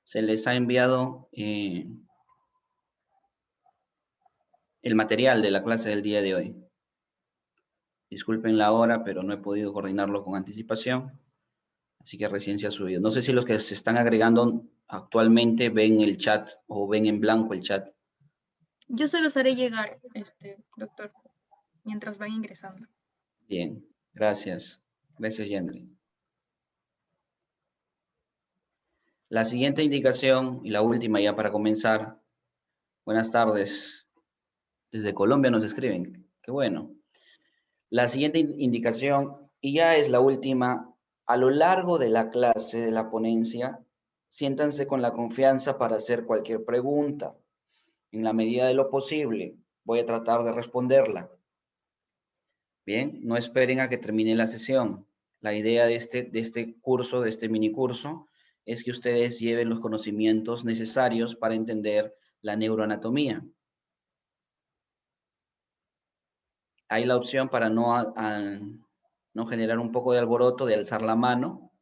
Se les ha enviado el material de la clase del día de hoy. Disculpen la hora, pero no he podido coordinarlo con anticipación, así que recién se ha subido. No sé si los que se están agregando actualmente ven el chat o ven en blanco el chat. Yo se los haré llegar, doctor, mientras van ingresando. Bien, gracias. Gracias, Yendri. La siguiente indicación y la última ya para comenzar. Buenas tardes. Desde Colombia nos escriben. Qué bueno. La siguiente indicación, y ya es la última, a lo largo de la clase, de la ponencia, siéntanse con la confianza para hacer cualquier pregunta. En la medida de lo posible, voy a tratar de responderla. Bien, no esperen a que termine la sesión. La idea de este curso, de este mini curso, es que ustedes lleven los conocimientos necesarios para entender la neuroanatomía. Hay la opción para no generar un poco de alboroto, de alzar la mano.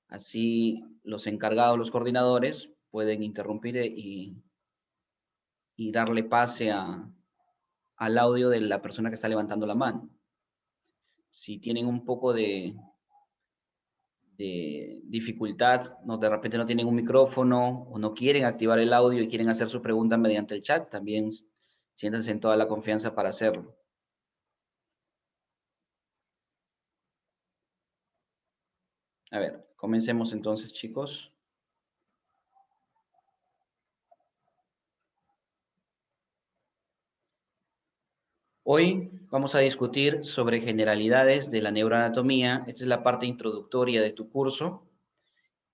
Así los encargados, los coordinadores, pueden interrumpir y darle pase al audio de la persona que está levantando la mano. Si tienen un poco de dificultad, de repente no tienen un micrófono o no quieren activar el audio y quieren hacer su pregunta mediante el chat, también siéntanse en toda la confianza para hacerlo. A ver, comencemos entonces, chicos. Hoy vamos a discutir sobre generalidades de la neuroanatomía. Esta es la parte introductoria de tu curso.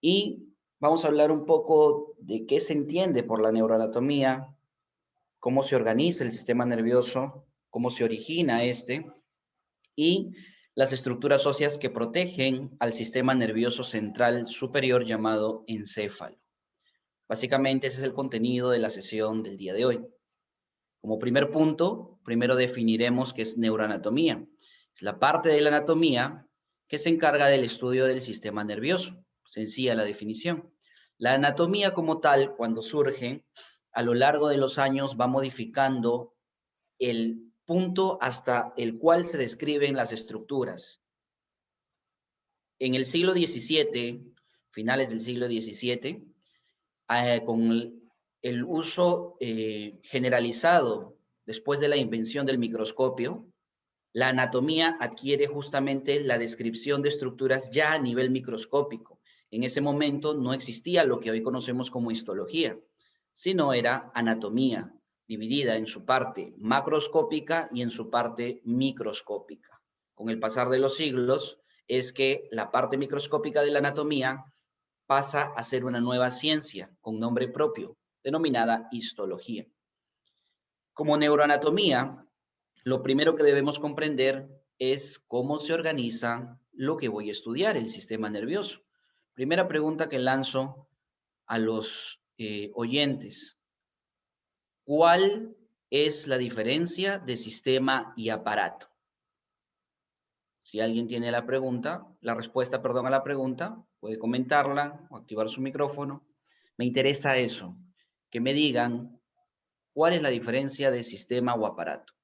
Y vamos a hablar un poco de qué se entiende por la neuroanatomía, cómo se organiza el sistema nervioso, cómo se origina y las estructuras óseas que protegen al sistema nervioso central superior llamado encéfalo. Básicamente ese es el contenido de la sesión del día de hoy. Como primer punto, primero definiremos qué es neuroanatomía. Es la parte de la anatomía que se encarga del estudio del sistema nervioso. Sencilla la definición. La anatomía como tal, cuando surge, a lo largo de los años va modificando el punto hasta el cual se describen las estructuras. En el siglo XVII, finales del siglo XVII, con el uso generalizado después de la invención del microscopio, la anatomía adquiere justamente la descripción de estructuras ya a nivel microscópico. En ese momento no existía lo que hoy conocemos como histología, sino era anatomía, dividida en su parte macroscópica y en su parte microscópica. Con el pasar de los siglos es que la parte microscópica de la anatomía pasa a ser una nueva ciencia con nombre propio, denominada histología. Como neuroanatomía, lo primero que debemos comprender es cómo se organiza lo que voy a estudiar, el sistema nervioso. Primera pregunta que lanzo a los oyentes. ¿Cuál es la diferencia de sistema y aparato? Si alguien tiene la respuesta, perdón, a la pregunta, puede comentarla o activar su micrófono. Me interesa eso, que me digan cuál es la diferencia de sistema o aparato.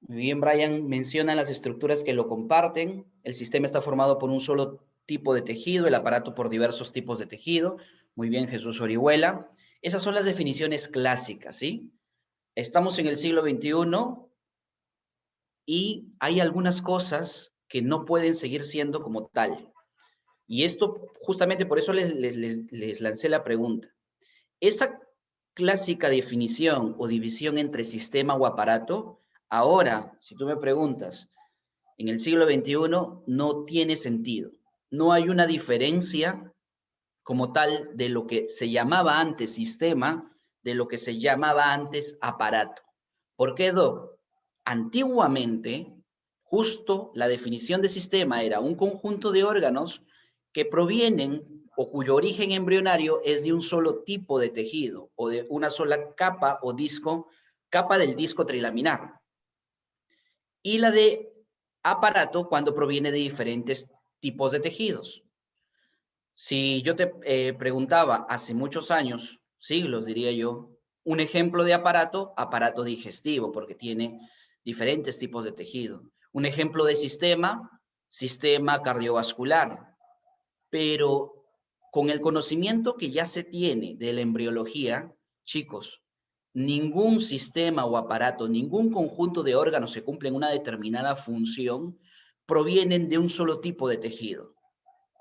Muy bien, Brian menciona las estructuras que lo comparten. El sistema está formado por un solo tipo de tejido, el aparato por diversos tipos de tejido. Muy bien, Jesús Orihuela. Esas son las definiciones clásicas, ¿sí? Estamos en el siglo XXI y hay algunas cosas que no pueden seguir siendo como tal. Y esto, justamente por eso les lancé la pregunta. Esa clásica definición o división entre sistema o aparato, ahora, si tú me preguntas, en el siglo XXI no tiene sentido. No hay una diferencia como tal de lo que se llamaba antes sistema, de lo que se llamaba antes aparato. ¿Por qué, Doc? Antiguamente, justo la definición de sistema era un conjunto de órganos que provienen o cuyo origen embrionario es de un solo tipo de tejido o de una sola capa o disco, capa del disco trilaminar. Y la de aparato cuando proviene de diferentes tipos de tejidos. Si yo te preguntaba hace muchos años, siglos diría yo, un ejemplo de aparato, aparato digestivo, porque tiene diferentes tipos de tejido. Un ejemplo de sistema, sistema cardiovascular. Pero con el conocimiento que ya se tiene de la embriología, chicos, ningún sistema o aparato, ningún conjunto de órganos que cumplen una determinada función provienen de un solo tipo de tejido.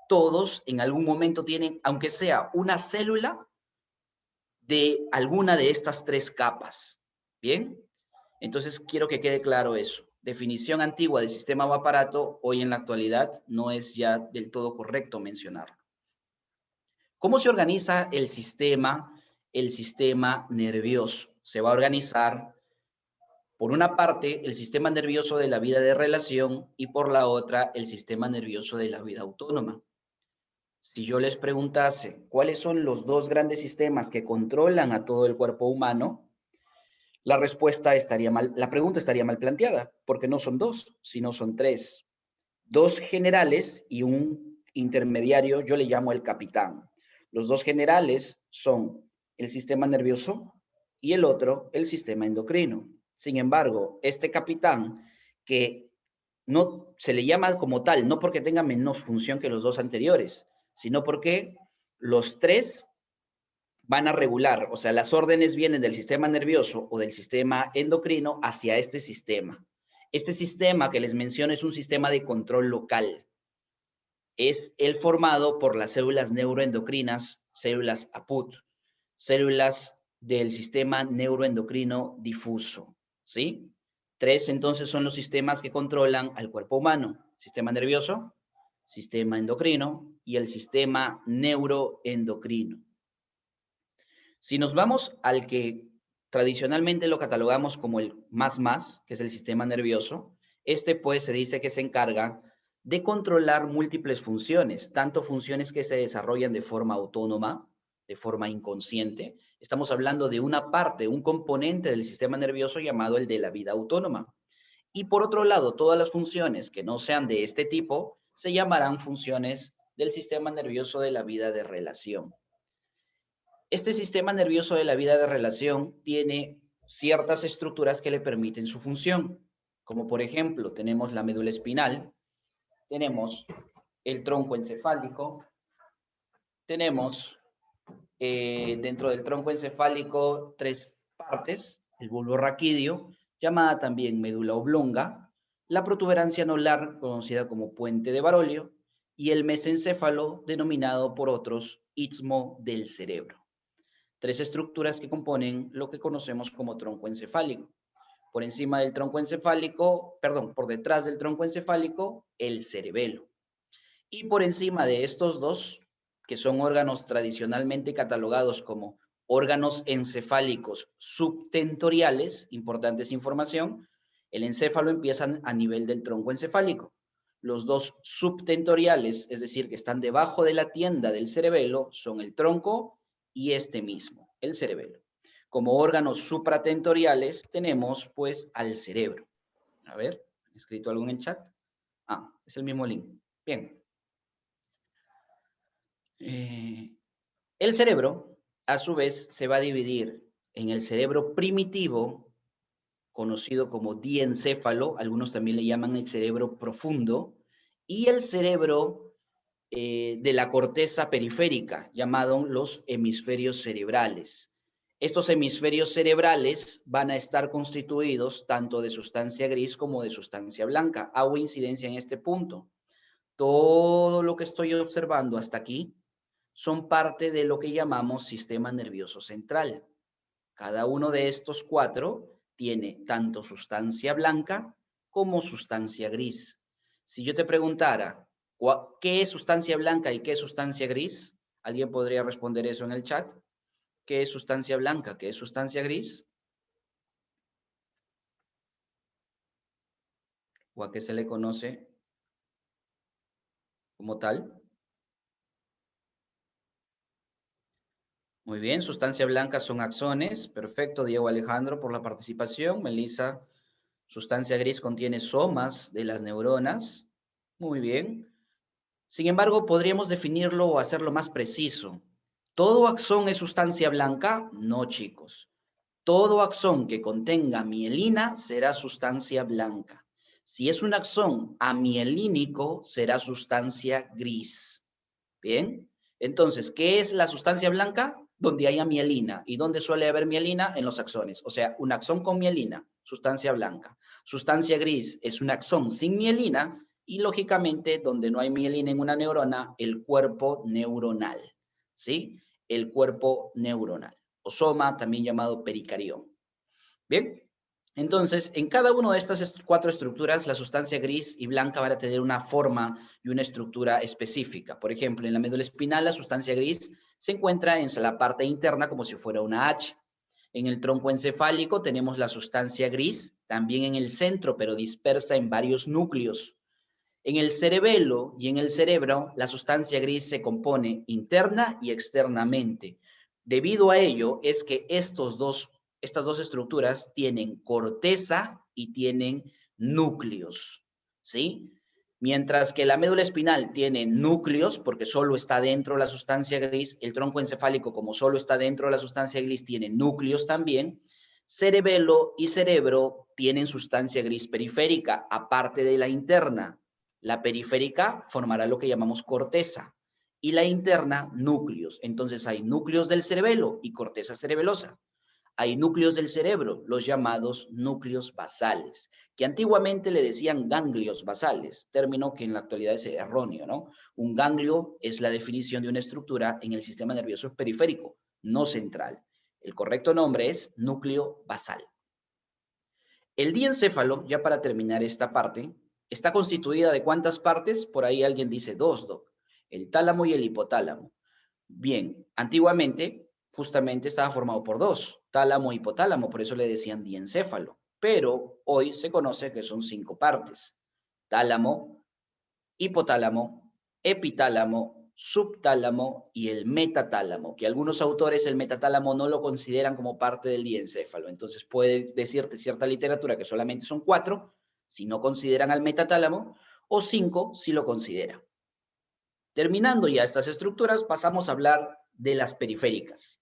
Todos en algún momento tienen, aunque sea una célula, de alguna de estas tres capas. ¿Bien? Entonces quiero que quede claro eso. Definición antigua de sistema o aparato, hoy en la actualidad no es ya del todo correcto mencionarlo. ¿Cómo se organiza el sistema? El sistema nervioso. Se va a organizar, por una parte, el sistema nervioso de la vida de relación y por la otra, el sistema nervioso de la vida autónoma. Si yo les preguntase cuáles son los dos grandes sistemas que controlan a todo el cuerpo humano, la respuesta estaría mal, la pregunta estaría mal planteada, porque no son dos, sino son tres. Dos generales y un intermediario, yo le llamo el capitán. Los dos generales son el sistema nervioso y el otro, el sistema endocrino. Sin embargo, este capitán, que no se le llama como tal, no porque tenga menos función que los dos anteriores, sino porque los tres van a regular, o sea, las órdenes vienen del sistema nervioso o del sistema endocrino hacia este sistema. Este sistema que les menciono es un sistema de control local. Es el formado por las células neuroendocrinas, células APUT, células del sistema neuroendocrino difuso, ¿sí? Tres entonces son los sistemas que controlan al cuerpo humano: sistema nervioso, sistema endocrino y el sistema neuroendocrino. Si nos vamos al que tradicionalmente lo catalogamos como el más, que es el sistema nervioso, este pues se dice que se encarga de controlar múltiples funciones, tanto funciones que se desarrollan de forma autónoma, de forma inconsciente. Estamos hablando de una parte, un componente del sistema nervioso llamado el de la vida autónoma. Y por otro lado, todas las funciones que no sean de este tipo se llamarán funciones del sistema nervioso de la vida de relación. Este sistema nervioso de la vida de relación tiene ciertas estructuras que le permiten su función, como por ejemplo tenemos la médula espinal, tenemos el tronco encefálico, tenemos dentro del tronco encefálico tres partes: el bulbo raquídeo, llamada también médula oblonga, la protuberancia anular, conocida como puente de Barolio, y el mesencéfalo, denominado por otros istmo del cerebro. Tres estructuras que componen lo que conocemos como tronco encefálico. Por encima del tronco encefálico, perdón, por detrás del tronco encefálico, el cerebelo. Y por encima de estos dos, que son órganos tradicionalmente catalogados como órganos encefálicos subtentoriales, importante esa información, el encéfalo empieza a nivel del tronco encefálico. Los dos subtentoriales, es decir, que están debajo de la tienda del cerebelo, son el tronco y este mismo, el cerebelo. Como órganos supratentoriales tenemos pues al cerebro. A ver, ¿he escrito algo en el chat? Ah, es el mismo link. Bien. El cerebro, a su vez, se va a dividir en el cerebro primitivo, conocido como diencéfalo, algunos también le llaman el cerebro profundo, y el cerebro de la corteza periférica, llamado los hemisferios cerebrales. Estos hemisferios cerebrales van a estar constituidos tanto de sustancia gris como de sustancia blanca. Hago incidencia en este punto. Todo lo que estoy observando hasta aquí son parte de lo que llamamos sistema nervioso central. Cada uno de estos cuatro tiene tanto sustancia blanca como sustancia gris. Si yo te preguntara qué es sustancia blanca y qué es sustancia gris, ¿alguien podría responder eso en el chat? ¿Qué es sustancia blanca? ¿Qué es sustancia gris? ¿O a qué se le conoce como tal? Muy bien, sustancia blanca son axones. Perfecto, Diego Alejandro, por la participación. Melissa, Sustancia gris contiene somas de las neuronas. Muy bien. Sin embargo, podríamos definirlo o hacerlo más preciso. ¿Todo axón es sustancia blanca? No, chicos. Todo axón que contenga mielina será sustancia blanca. Si es un axón amielínico, será sustancia gris. Bien. Entonces, ¿qué es la sustancia blanca? Donde haya mielina. ¿Y dónde suele haber mielina? En los axones. O sea, un axón con mielina, sustancia blanca. Sustancia gris es un axón sin mielina y, lógicamente, donde no hay mielina en una neurona, el cuerpo neuronal. ¿Sí? El cuerpo neuronal. O soma, también llamado pericarión. Bien. Entonces, en cada una de estas cuatro estructuras, la sustancia gris y blanca van a tener una forma y una estructura específica. Por ejemplo, en la médula espinal, la sustancia gris se encuentra en la parte interna como si fuera una H. En el tronco encefálico tenemos la sustancia gris, también en el centro, pero dispersa en varios núcleos. En el cerebelo y en el cerebro, la sustancia gris se compone interna y externamente. Debido a ello, es que estas dos estructuras tienen corteza y tienen núcleos, ¿sí? Mientras que la médula espinal tiene núcleos, porque solo está dentro de la sustancia gris, el tronco encefálico, como solo está dentro de la sustancia gris, tiene núcleos también. Cerebelo y cerebro tienen sustancia gris periférica, aparte de la interna. La periférica formará lo que llamamos corteza y la interna núcleos. Entonces hay núcleos del cerebelo y corteza cerebelosa. Hay núcleos del cerebro, los llamados núcleos basales, que antiguamente le decían ganglios basales, término que en la actualidad es erróneo, ¿no? Un ganglio es la definición de una estructura en el sistema nervioso periférico, no central. El correcto nombre es núcleo basal. El diencéfalo, ya para terminar esta parte, está constituida de ¿cuántas partes? Por ahí alguien dice dos, Doc. El tálamo y el hipotálamo. Bien, antiguamente justamente estaba formado por dos, tálamo e hipotálamo, por eso le decían diencéfalo. Pero hoy se conoce que son 5 partes. Tálamo, hipotálamo, epitálamo, subtálamo y el metatálamo, que algunos autores el metatálamo no lo consideran como parte del diencéfalo. Entonces puede decirte cierta literatura que solamente son 4 si no consideran al metatálamo o 5 si lo consideran. Terminando ya estas estructuras, pasamos a hablar de las periféricas.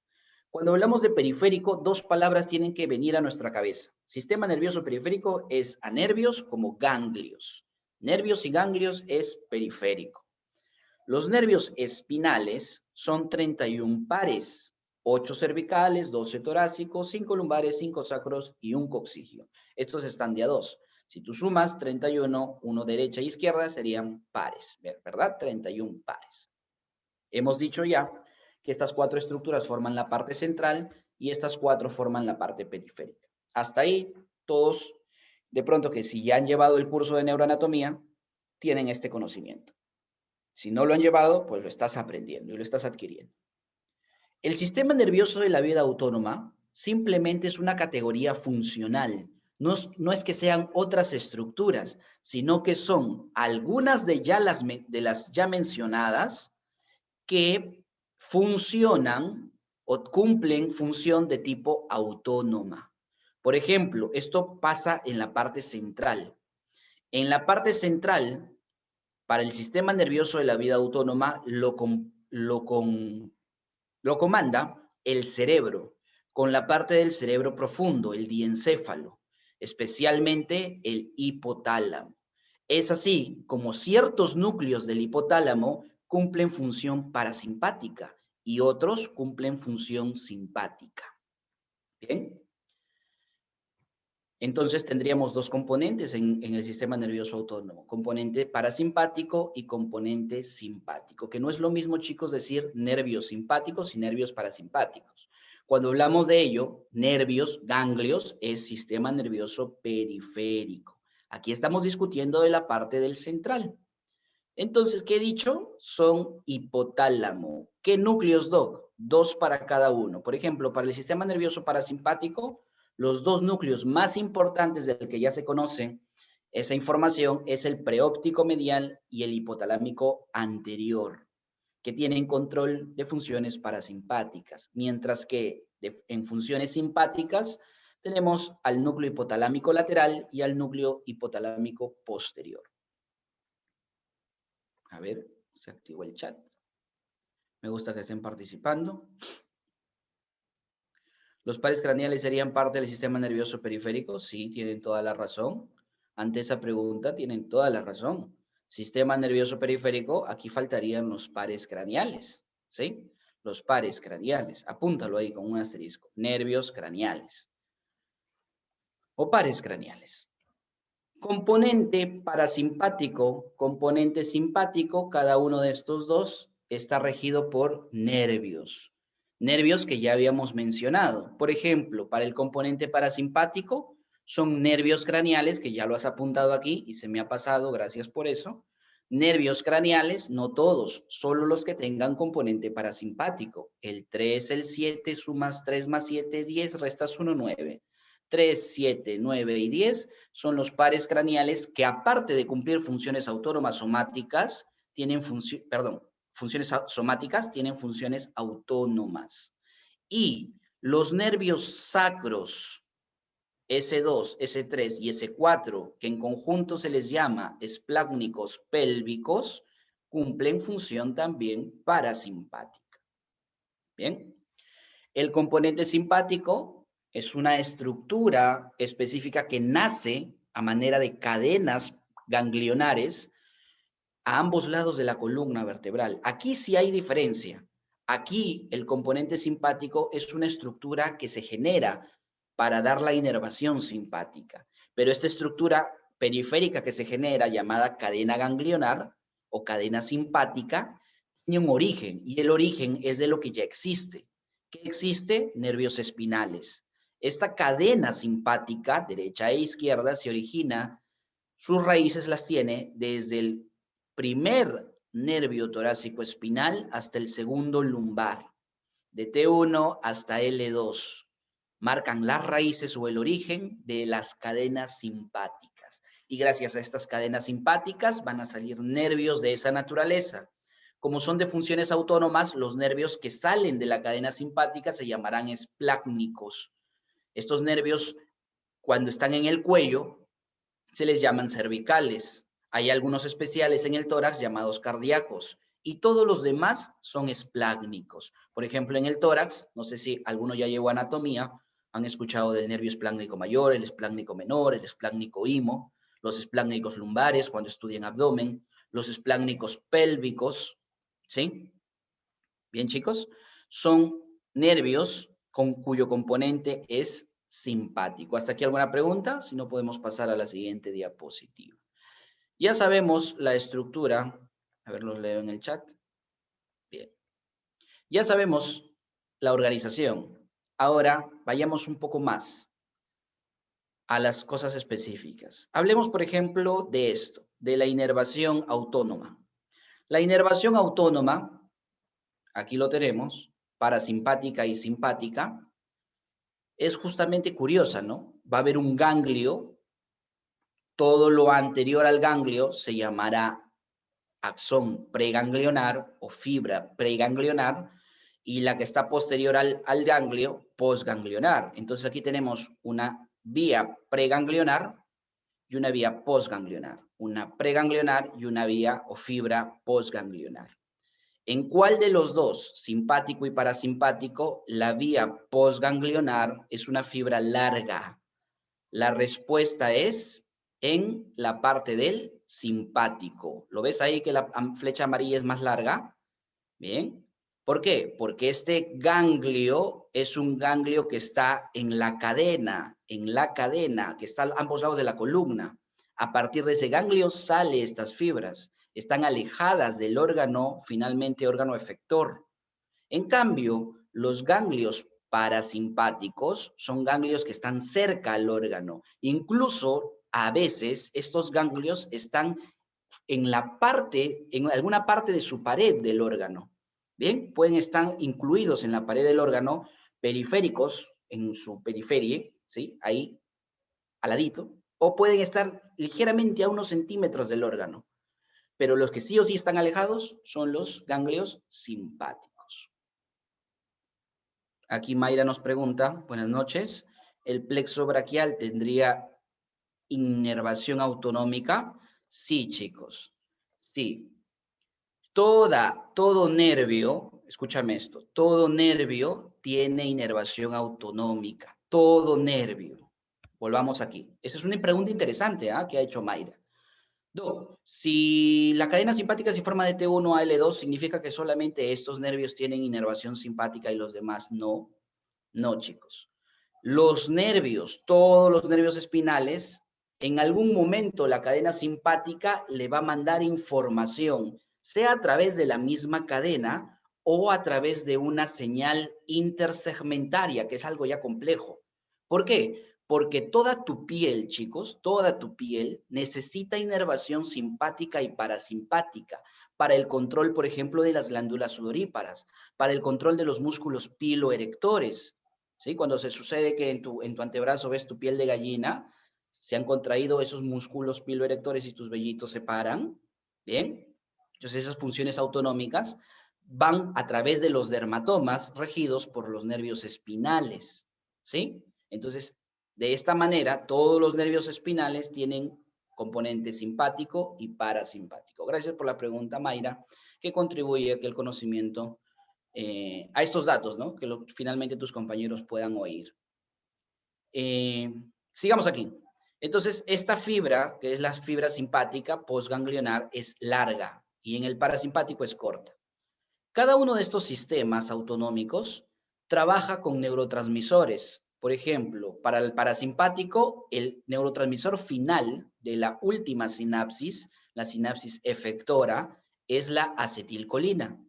Cuando hablamos de periférico, dos palabras tienen que venir a nuestra cabeza. Sistema nervioso periférico es a nervios como ganglios. Nervios y ganglios es periférico. Los nervios espinales son 31 pares, 8 cervicales, 12 torácicos, 5 lumbares, 5 sacros y un coxigio. Estos están de a 2. Si tú sumas 31, uno derecha e izquierda serían pares, ¿verdad? 31 pares. Hemos dicho ya que estas 4 estructuras forman la parte central y estas 4 forman la parte periférica. Hasta ahí, todos, de pronto que si ya han llevado el curso de neuroanatomía, tienen este conocimiento. Si no lo han llevado, pues lo estás aprendiendo y lo estás adquiriendo. El sistema nervioso de la vida autónoma simplemente es una categoría funcional. No es que sean otras estructuras, sino que son algunas de las ya mencionadas que funcionan o cumplen función de tipo autónoma. Por ejemplo, esto pasa en la parte central. En la parte central, para el sistema nervioso de la vida autónoma, lo comanda el cerebro, con la parte del cerebro profundo, el diencéfalo, especialmente el hipotálamo. Es así como ciertos núcleos del hipotálamo cumplen función parasimpática y otros cumplen función simpática. ¿Bien? Entonces tendríamos dos componentes en el sistema nervioso autónomo, componente parasimpático y componente simpático, que no es lo mismo, chicos, decir nervios simpáticos y nervios parasimpáticos. Cuando hablamos de ello, nervios, ganglios, es sistema nervioso periférico. Aquí estamos discutiendo de la parte del central. Entonces, ¿qué he dicho? Son hipotálamo. ¿Qué núcleos, Doc? 2 para cada uno. Por ejemplo, para el sistema nervioso parasimpático, los 2 núcleos más importantes del que ya se conoce esa información es el preóptico medial y el hipotalámico anterior, que tienen control de funciones parasimpáticas, mientras que en funciones simpáticas tenemos al núcleo hipotalámico lateral y al núcleo hipotalámico posterior. A ver, se activó el chat. Me gusta que estén participando. ¿Los pares craneales serían parte del sistema nervioso periférico? Sí, tienen toda la razón. Ante esa pregunta tienen toda la razón. Sistema nervioso periférico, aquí faltarían los pares craneales, ¿sí? Los pares craneales. Apúntalo ahí con un asterisco. Nervios craneales. O pares craneales. Componente parasimpático, componente simpático, cada uno de estos dos está regido por nervios. Nervios que ya habíamos mencionado. Por ejemplo, para el componente parasimpático son nervios craneales, que ya lo has apuntado aquí y se me ha pasado, gracias por eso. Nervios craneales, no todos, solo los que tengan componente parasimpático. El 3, el 7, sumas 3 más 7, 10, restas 1, 9. 3, 7, 9 y 10 son los pares craneales que, aparte de cumplir funciones autónomas somáticas, tienen funciones somáticas, tienen funciones autónomas. Y los nervios sacros, S2, S3 y S4, que en conjunto se les llama esplácnicos pélvicos, cumplen función también parasimpática. Bien. El componente simpático es una estructura específica que nace a manera de cadenas ganglionares a ambos lados de la columna vertebral. Aquí sí hay diferencia. Aquí el componente simpático es una estructura que se genera para dar la inervación simpática. Pero esta estructura periférica que se genera, llamada cadena ganglionar o cadena simpática, tiene un origen, y el origen es de lo que ya existe. ¿Qué existe? Nervios espinales. Esta cadena simpática, derecha e izquierda, se origina, sus raíces las tiene desde el primer nervio torácico espinal hasta el segundo lumbar, de T1 hasta L2. Marcan las raíces o el origen de las cadenas simpáticas. Y gracias a estas cadenas simpáticas van a salir nervios de esa naturaleza. Como son de funciones autónomas, los nervios que salen de la cadena simpática se llamarán esplácnicos. Estos nervios, cuando están en el cuello, se les llaman cervicales. Hay algunos especiales en el tórax llamados cardíacos, y todos los demás son esplácnicos. Por ejemplo, en el tórax, no sé si alguno ya llevó anatomía, han escuchado del nervio esplácnico mayor, el esplácnico menor, el esplácnico imo, los esplácnicos lumbares cuando estudian abdomen, los esplácnicos pélvicos, ¿sí? Bien, chicos, son nervios cuyo componente es simpático. ¿Hasta aquí alguna pregunta? Si no, podemos pasar a la siguiente diapositiva. Ya sabemos la estructura. A ver, los leo en el chat. Bien. Ya sabemos la organización. Ahora vayamos un poco más a las cosas específicas. Hablemos, por ejemplo, de esto, de la inervación autónoma. La inervación autónoma, aquí lo tenemos, parasimpática y simpática, es justamente curiosa, ¿no? Va a haber un ganglio, todo lo anterior al ganglio se llamará axón preganglionar o fibra preganglionar, y la que está posterior al ganglio, postganglionar. Entonces aquí tenemos una vía preganglionar y una vía postganglionar, una preganglionar y una vía o fibra postganglionar. ¿En cuál de los dos, simpático y parasimpático, la vía postganglionar es una fibra larga? La respuesta es en la parte del simpático. ¿Lo ves ahí que la flecha amarilla es más larga? Bien. ¿Por qué? Porque este ganglio es un ganglio que está en la cadena, que está a ambos lados de la columna. A partir de ese ganglio salen estas fibras. Están alejadas del órgano, finalmente órgano efector. En cambio, los ganglios parasimpáticos son ganglios que están cerca al órgano. Incluso, a veces, estos ganglios están en alguna parte de su pared del órgano. Bien, pueden estar incluidos en la pared del órgano, periféricos, en su periferia, ¿sí? Ahí, al ladito, o pueden estar ligeramente a unos centímetros del órgano. Pero los que sí o sí están alejados son los ganglios simpáticos. Aquí Mayra nos pregunta, buenas noches, ¿El plexo braquial tendría inervación autonómica? Sí, chicos. Sí. Todo nervio, escúchame esto, todo nervio tiene inervación autonómica. Todo nervio. Volvamos aquí. Esa es una pregunta interesante, que ha hecho Mayra. Si la cadena simpática se forma de T1 a L2, ¿significa que solamente estos nervios tienen inervación simpática y los demás no? No, chicos. Los nervios, todos los nervios espinales, en algún momento la cadena simpática le va a mandar información, sea a través de la misma cadena o a través de una señal intersegmentaria, que es algo ya complejo. ¿Por qué? Porque toda tu piel, chicos, toda tu piel necesita inervación simpática y parasimpática para el control, por ejemplo, de las glándulas sudoríparas, para el control de los músculos piloerectores, ¿sí? Cuando se sucede que en tu antebrazo ves tu piel de gallina, se han contraído esos músculos piloerectores y tus vellitos se paran, ¿bien? Entonces esas funciones autonómicas van a través de los dermatomas regidos por los nervios espinales, ¿sí? Entonces, de esta manera, todos los nervios espinales tienen componente simpático y parasimpático. Gracias por la pregunta, Mayra, que contribuye a que el conocimiento, a estos datos, ¿no? Que finalmente tus compañeros puedan oír. Sigamos aquí. Entonces, esta fibra, que es la fibra simpática postganglionar, es larga y en el parasimpático es corta. Cada uno de estos sistemas autonómicos trabaja con neurotransmisores. Por ejemplo, para el parasimpático, el neurotransmisor final de la última sinapsis, la sinapsis efectora, es la acetilcolina.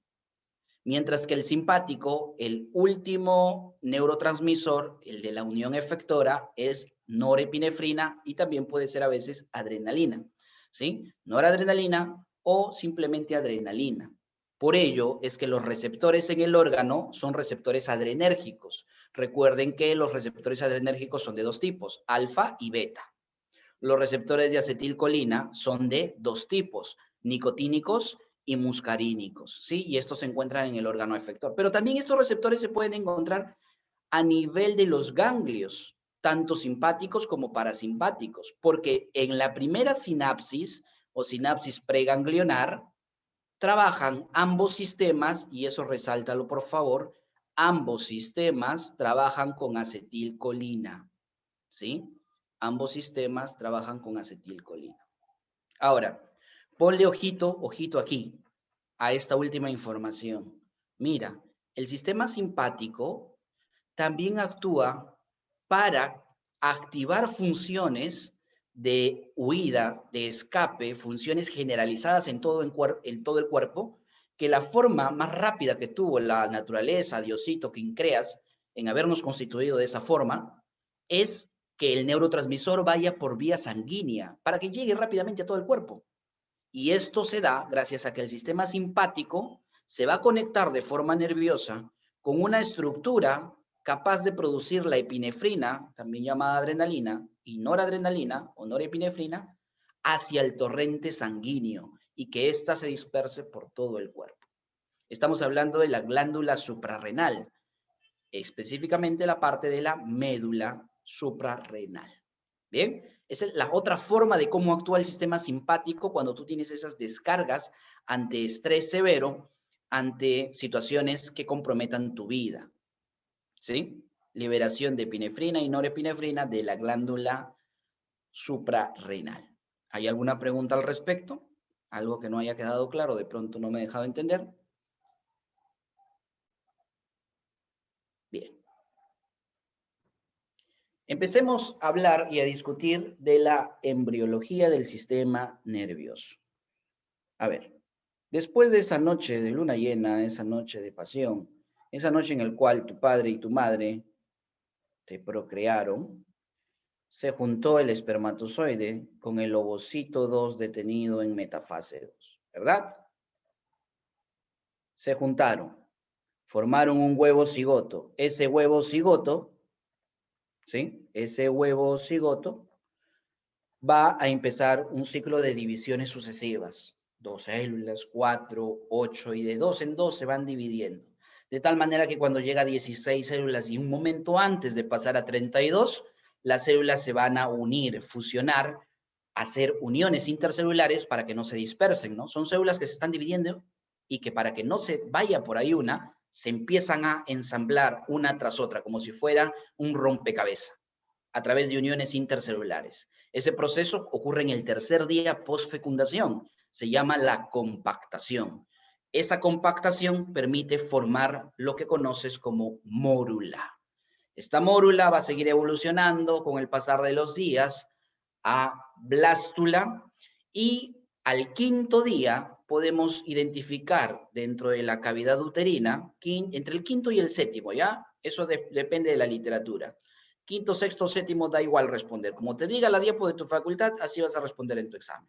Mientras que el simpático, el último neurotransmisor, el de la unión efectora, es norepinefrina y también puede ser a veces adrenalina, ¿sí? Noradrenalina o simplemente adrenalina. Por ello es que los receptores en el órgano son receptores adrenérgicos. Recuerden que los receptores adrenérgicos son de dos tipos, alfa y beta. Los receptores de acetilcolina son de dos tipos, nicotínicos y muscarínicos, ¿sí? Y estos se encuentran en el órgano efector. Pero también estos receptores se pueden encontrar a nivel de los ganglios, tanto simpáticos como parasimpáticos, porque en la primera sinapsis o sinapsis preganglionar trabajan ambos sistemas, y eso resáltalo por favor, ambos sistemas trabajan con acetilcolina, ¿sí? Ambos sistemas trabajan con acetilcolina. Ahora, ponle ojito aquí, a esta última información. Mira, el sistema simpático también actúa para activar funciones de huida, de escape, funciones generalizadas en todo el cuerpo, que la forma más rápida que tuvo la naturaleza, Diosito, Quincreas, en habernos constituido de esa forma, es que el neurotransmisor vaya por vía sanguínea, para que llegue rápidamente a todo el cuerpo. Y esto se da gracias a que el sistema simpático se va a conectar de forma nerviosa con una estructura capaz de producir la epinefrina, también llamada adrenalina, y noradrenalina o norepinefrina, hacia el torrente sanguíneo y que ésta se disperse por todo el cuerpo. Estamos hablando de la glándula suprarrenal, específicamente la parte de la médula suprarrenal. Bien, esa es la otra forma de cómo actúa el sistema simpático cuando tú tienes esas descargas ante estrés severo, ante situaciones que comprometan tu vida. ¿Sí? Liberación de epinefrina y norepinefrina de la glándula suprarrenal. ¿Hay alguna pregunta al respecto? ¿Algo que no haya quedado claro? De pronto no me he dejado entender. Bien. Empecemos a hablar y a discutir de la embriología del sistema nervioso. A ver, después de esa noche de luna llena, esa noche de pasión, esa noche en la cual tu padre y tu madre te procrearon, se juntó el espermatozoide con el ovocito 2 detenido en metafase 2, ¿verdad? Se juntaron, formaron un huevo cigoto. Ese huevo cigoto, ¿sí? Ese huevo cigoto va a empezar un ciclo de divisiones sucesivas. 2 células, 4, 8, y de 2 en 2 se van dividiendo. de tal manera que cuando llega a 16 células y un momento antes de pasar a 32, las células se van a unir, fusionar, hacer uniones intercelulares para que no se dispersen, ¿no? Son células que se están dividiendo y que para que no se vaya por ahí una, se empiezan a ensamblar una tras otra, como si fuera un rompecabezas, a través de uniones intercelulares. Ese proceso ocurre en el tercer día postfecundación, se llama la compactación. Esa compactación permite formar lo que conoces como mórula. Esta mórula va a seguir evolucionando con el pasar de los días a blástula y al quinto día podemos identificar dentro de la cavidad uterina, entre el quinto y el séptimo, ¿ya? Eso depende de la literatura. Quinto, sexto, séptimo, da igual responder. Como te diga la diapo de tu facultad, así vas a responder en tu examen.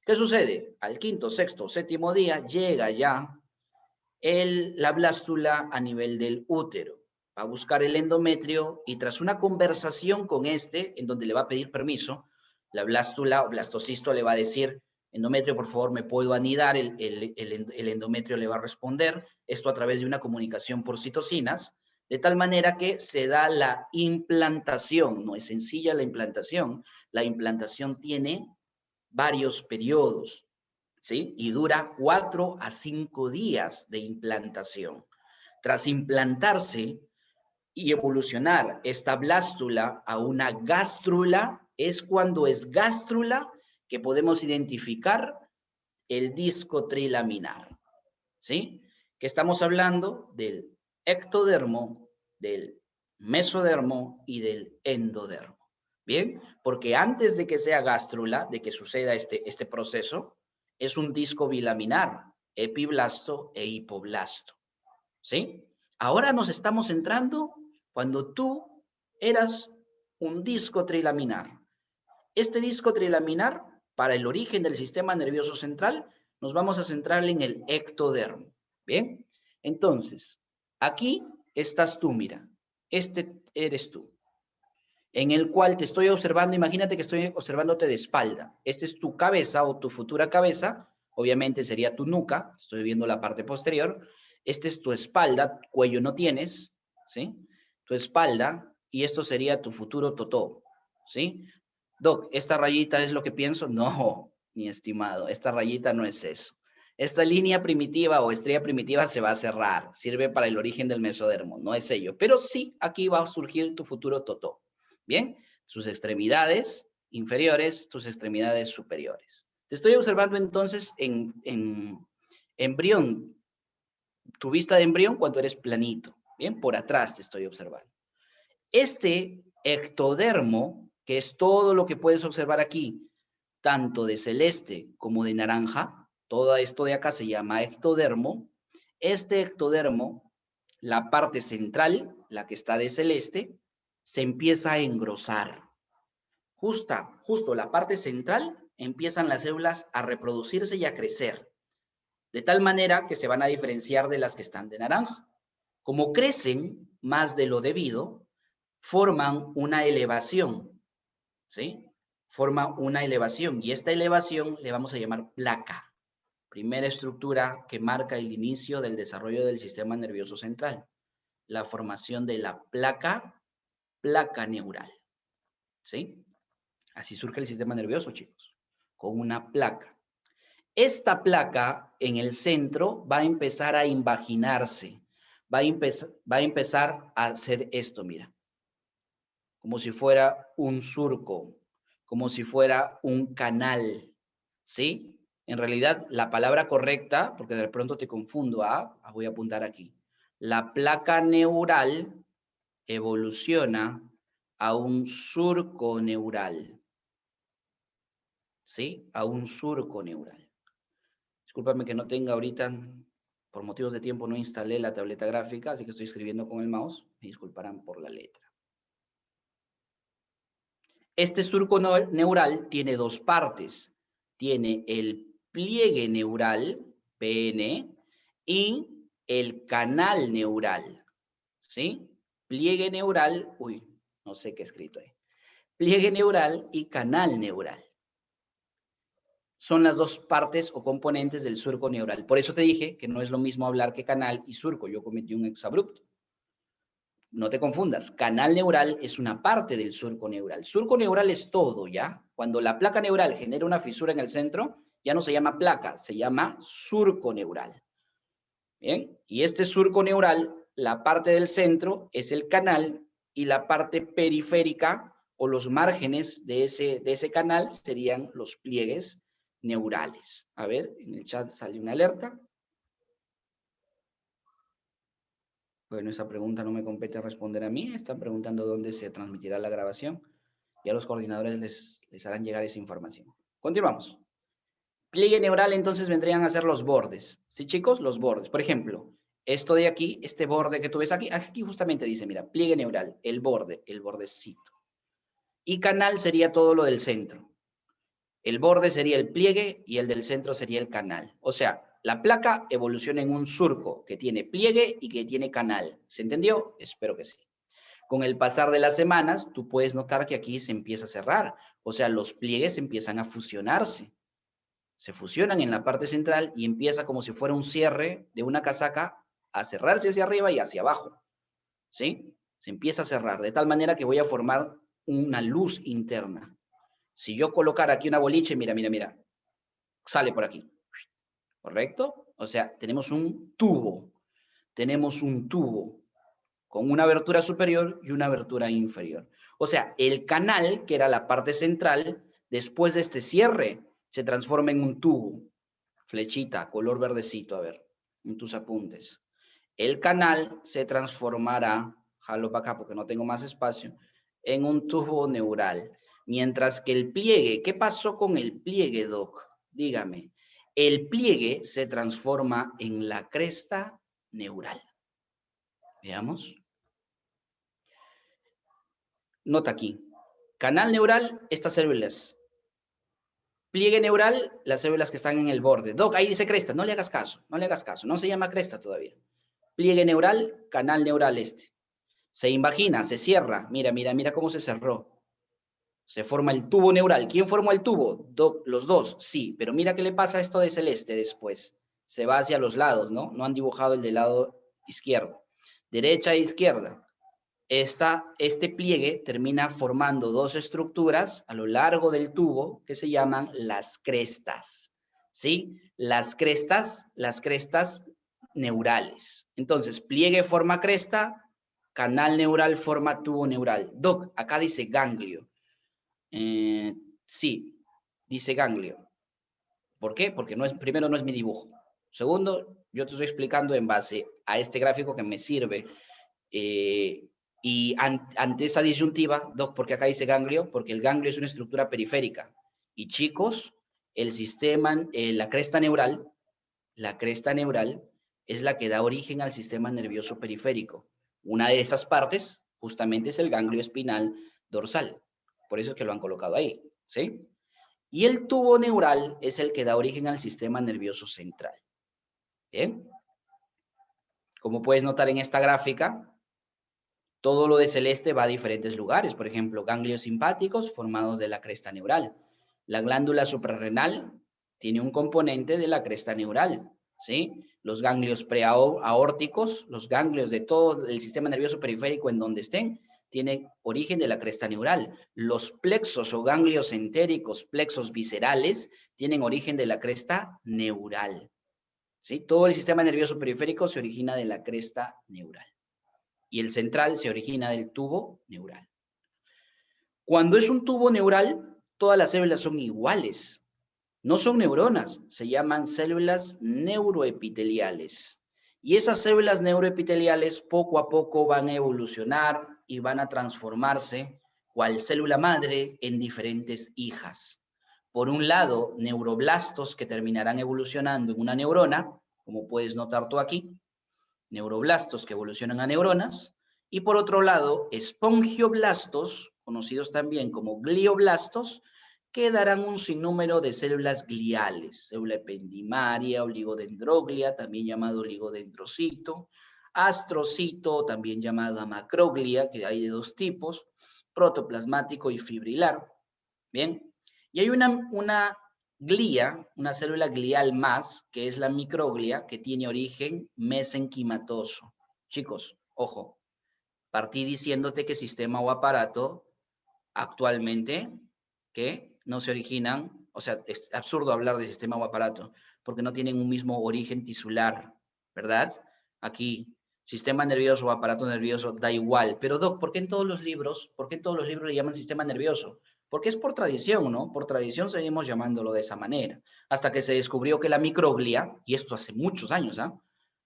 ¿Qué sucede? Al quinto, sexto, séptimo día llega ya la blástula a nivel del útero. Va a buscar el endometrio y tras una conversación con en donde le va a pedir permiso, la blástula o blastocisto le va a decir, endometrio, por favor, ¿me puedo anidar? El endometrio le va a responder, esto a través de una comunicación por citocinas, de tal manera que se da la implantación. No es sencilla la implantación tiene varios periodos, ¿sí? Y dura 4 a 5 días de implantación. Tras implantarse y evolucionar esta blástula a una gástrula, es cuando es gástrula que podemos identificar el disco trilaminar, ¿sí? Que estamos hablando del ectodermo, del mesodermo y del endodermo. ¿Bien? Porque antes de que sea gástrula, de que suceda este proceso, es un disco bilaminar, epiblasto e hipoblasto. ¿Sí? Ahora nos estamos entrando cuando tú eras un disco trilaminar. Este disco trilaminar, para el origen del sistema nervioso central, nos vamos a centrar en el ectodermo. ¿Bien? Entonces, aquí estás tú, mira. Este eres tú, en el cual te estoy observando. Imagínate que estoy observándote de espalda. Esta es tu cabeza o tu futura cabeza. Obviamente sería tu nuca. Estoy viendo la parte posterior. Esta es tu espalda. Cuello no tienes, ¿sí? Tu espalda. Y esto sería tu futuro totó, ¿sí? Doc, ¿esta rayita es lo que pienso? No, mi estimado. Esta rayita no es eso. Esta línea primitiva o estrella primitiva se va a cerrar. Sirve para el origen del mesodermo. No es ello. Pero sí, aquí va a surgir tu futuro totó. Bien, sus extremidades inferiores, tus extremidades superiores. Te estoy observando entonces en embrión, tu vista de embrión cuando eres planito. Bien, por atrás te estoy observando. Este ectodermo, que es todo lo que puedes observar aquí, tanto de celeste como de naranja, todo esto de acá se llama ectodermo. Este ectodermo, la parte central, la que está de celeste, se empieza a engrosar. Justo la parte central, empiezan las células a reproducirse y a crecer, de tal manera que se van a diferenciar de las que están de naranja. Como crecen más de lo debido, forman una elevación, ¿sí? Forma una elevación y esta elevación le vamos a llamar placa. Primera estructura que marca el inicio del desarrollo del sistema nervioso central. La formación de la placa neural, ¿sí? Así surge el sistema nervioso, chicos, con una placa. Esta placa en el centro va a empezar a invaginarse, va a empezar a hacer esto, mira, como si fuera un surco, como si fuera un canal, ¿sí? En realidad, la palabra correcta, porque de pronto te confundo, voy a apuntar aquí. La placa neural evoluciona a un surco neural, ¿sí? A un surco neural. Discúlpame que no tenga ahorita, por motivos de tiempo no instalé la tableta gráfica, así que estoy escribiendo con el mouse. Me disculparán por la letra. Este surco neural tiene dos partes. Tiene el pliegue neural, PN, y el canal neural, ¿sí? Pliegue neural, no sé qué he escrito ahí. Pliegue neural y canal neural. son las dos partes o componentes del surco neural. Por eso te dije que no es lo mismo hablar que canal y surco. Yo cometí un exabrupto. No te confundas, canal neural es una parte del surco neural. Surco neural es todo, ¿ya? Cuando la placa neural genera una fisura en el centro, ya no se llama placa, se llama surco neural. ¿Bien? Y este surco neural, la parte del centro es el canal y la parte periférica o los márgenes de ese canal serían los pliegues neurales. A ver, en el chat sale una alerta. Bueno, esa pregunta no me compete responder a mí. Están preguntando dónde se transmitirá la grabación. Ya los coordinadores les harán llegar esa información. Continuamos. Pliegue neural entonces vendrían a ser los bordes. ¿Sí, chicos? Los bordes. Por ejemplo, esto de aquí, este borde que tú ves aquí, aquí justamente dice, mira, pliegue neural, el borde, el bordecito. Y canal sería todo lo del centro. El borde sería el pliegue y el del centro sería el canal. O sea, la placa evoluciona en un surco que tiene pliegue y que tiene canal. ¿Se entendió? Espero que sí. Con el pasar de las semanas, tú puedes notar que aquí se empieza a cerrar. O sea, los pliegues empiezan a fusionarse. Se fusionan en la parte central y empieza como si fuera un cierre de una casaca a cerrarse hacia arriba y hacia abajo. ¿Sí? Se empieza a cerrar, de tal manera que voy a formar una luz interna. Si yo colocara aquí una boliche, mira, mira, mira, sale por aquí. ¿Correcto? O sea, tenemos un tubo con una abertura superior y una abertura inferior. O sea, el canal, que era la parte central, después de este cierre, se transforma en un tubo. Flechita, color verdecito, a ver, en tus apuntes. El canal se transformará, jalo para acá porque no tengo más espacio, en un tubo neural. Mientras que el pliegue, ¿qué pasó con el pliegue, Doc? Dígame. El pliegue se transforma en la cresta neural. Veamos. Nota aquí. Canal neural, estas células. Pliegue neural, las células que están en el borde. Doc, ahí dice cresta, no le hagas caso, no le hagas caso, no se llama cresta todavía. Pliegue neural, canal neural este. Se invagina, se cierra. Mira, mira, mira cómo se cerró. Se forma el tubo neural. ¿Quién formó el tubo? Los dos, sí, pero mira qué le pasa a esto de celeste después. Se va hacia los lados, ¿no? No han dibujado el del lado izquierdo. Derecha e izquierda. Este pliegue termina formando dos estructuras a lo largo del tubo que se llaman las crestas, ¿sí? Las crestas neurales. Entonces, pliegue forma cresta, canal neural forma tubo neural. Doc, acá dice ganglio. Sí, dice ganglio. ¿Por qué? Porque primero no es mi dibujo. Segundo, yo te estoy explicando en base a este gráfico que me sirve. Y ante esa disyuntiva, Doc, ¿por qué acá dice ganglio? Porque el ganglio es una estructura periférica. Y chicos, el sistema, la cresta neural es la que da origen al sistema nervioso periférico. Una de esas partes justamente es el ganglio espinal dorsal. Por eso es que lo han colocado ahí, ¿sí? Y el tubo neural es el que da origen al sistema nervioso central. ¿Bien? Como puedes notar en esta gráfica, todo lo de celeste va a diferentes lugares. Por ejemplo, ganglios simpáticos formados de la cresta neural. La glándula suprarrenal tiene un componente de la cresta neural, ¿sí? Los ganglios preaórticos, los ganglios de todo el sistema nervioso periférico en donde estén, tienen origen de la cresta neural. Los plexos o ganglios entéricos, plexos viscerales, tienen origen de la cresta neural, ¿sí? Todo el sistema nervioso periférico se origina de la cresta neural. Y el central se origina del tubo neural. Cuando es un tubo neural, todas las células son iguales. No son neuronas, se llaman células neuroepiteliales. Y esas células neuroepiteliales poco a poco van a evolucionar y van a transformarse, cual célula madre, en diferentes hijas. Por un lado, neuroblastos que terminarán evolucionando en una neurona, como puedes notar tú aquí, neuroblastos que evolucionan a neuronas, y por otro lado, espongioblastos, conocidos también como glioblastos, que darán un sinnúmero de células gliales, célula ependimaria, oligodendroglia, también llamado oligodendrocito, astrocito, también llamada macroglia, que hay de dos tipos, protoplasmático y fibrilar. Bien, y hay una glía, una célula glial más, que es la microglia, que tiene origen mesenquimatoso. Chicos, ojo, partí diciéndote que sistema o aparato actualmente que no se originan, o sea, es absurdo hablar de sistema o aparato, porque no tienen un mismo origen tisular, ¿verdad? Aquí, sistema nervioso o aparato nervioso, da igual. Pero, Doc, por qué en todos los libros le llaman sistema nervioso? Porque es por tradición, ¿no? Por tradición seguimos llamándolo de esa manera. Hasta que se descubrió que la microglia, y esto hace muchos años, ¿ah?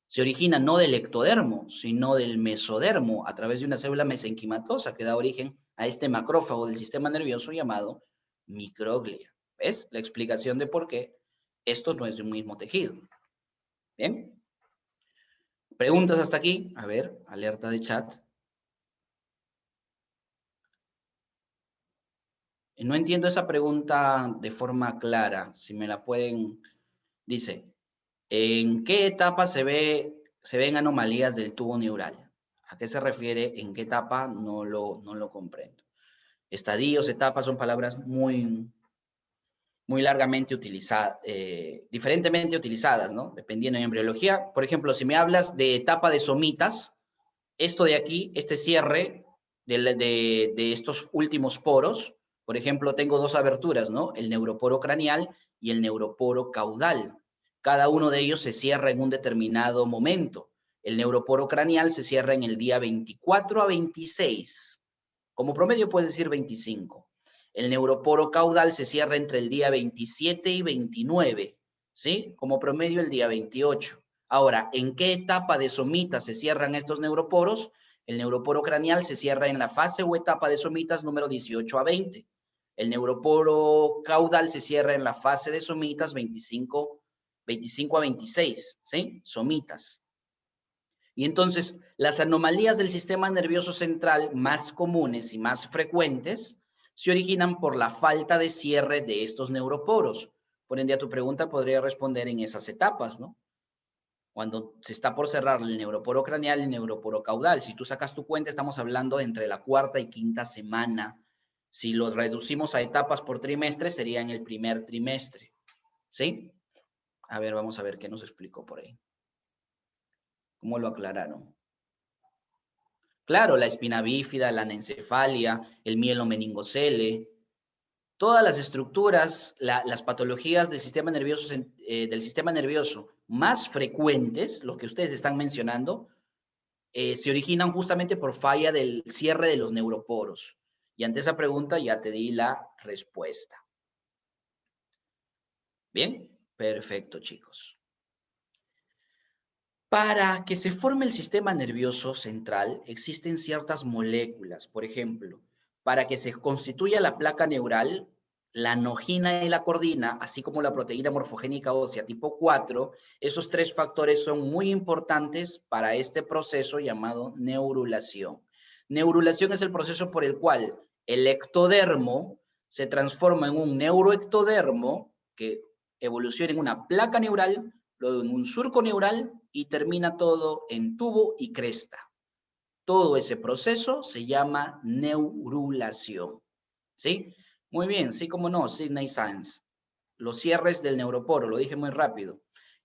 Se origina no del ectodermo, sino del mesodermo, a través de una célula mesenquimatosa que da origen a este macrófago del sistema nervioso llamado microglia. ¿Ves? La explicación de por qué esto no es de un mismo tejido. ¿Bien? ¿Preguntas hasta aquí? A ver, alerta de chat. No entiendo esa pregunta de forma clara. Si me la pueden... Dice, ¿en qué etapa se ven anomalías del tubo neural? ¿A qué se refiere? ¿En qué etapa? No lo comprendo. Estadios, etapas son palabras muy largamente utilizadas, diferentemente utilizadas, ¿no? Dependiendo de embriología. Por ejemplo, si me hablas de etapa de somitas, esto de aquí, este cierre de estos últimos poros, por ejemplo, tengo dos aberturas, ¿no? El neuroporo craneal y el neuroporo caudal. Cada uno de ellos se cierra en un determinado momento. El neuroporo craneal se cierra en el día 24 a 26. Como promedio puedes decir 25. El neuroporo caudal se cierra entre el día 27 y 29, ¿sí? Como promedio el día 28. Ahora, ¿en qué etapa de somitas se cierran estos neuroporos? El neuroporo craneal se cierra en la fase o etapa de somitas número 18 a 20. El neuroporo caudal se cierra en la fase de somitas 25 a 26, ¿sí? Somitas. Y entonces, las anomalías del sistema nervioso central más comunes y más frecuentes se originan por la falta de cierre de estos neuroporos. Por ende, a tu pregunta podría responder en esas etapas, ¿no? Cuando se está por cerrar el neuroporo craneal y el neuroporo caudal. Si tú sacas tu cuenta, estamos hablando entre la cuarta y quinta semana. Si lo reducimos a etapas por trimestre, sería en el primer trimestre. ¿Sí? A ver, vamos a ver qué nos explicó por ahí. ¿Cómo lo aclararon? Claro, la espina bífida, la anencefalia, el mielomeningocele, todas las estructuras, las patologías del sistema nervioso más frecuentes, lo que ustedes están mencionando, se originan justamente por falla del cierre de los neuroporos. Y ante esa pregunta ya te di la respuesta. Bien, perfecto, chicos. Para que se forme el sistema nervioso central, existen ciertas moléculas. Por ejemplo, para que se constituya la placa neural, la anogina y la cordina, así como la proteína morfogénica ósea tipo 4, esos tres factores son muy importantes para este proceso llamado neurulación. Neurulación es el proceso por el cual el ectodermo se transforma en un neuroectodermo que evoluciona en una placa neural, luego en un surco neural y termina todo en tubo y cresta. Todo ese proceso se llama neurulación. ¿Sí? Muy bien, sí, como no, Sidney Sands. Los cierres del neuroporo, lo dije muy rápido.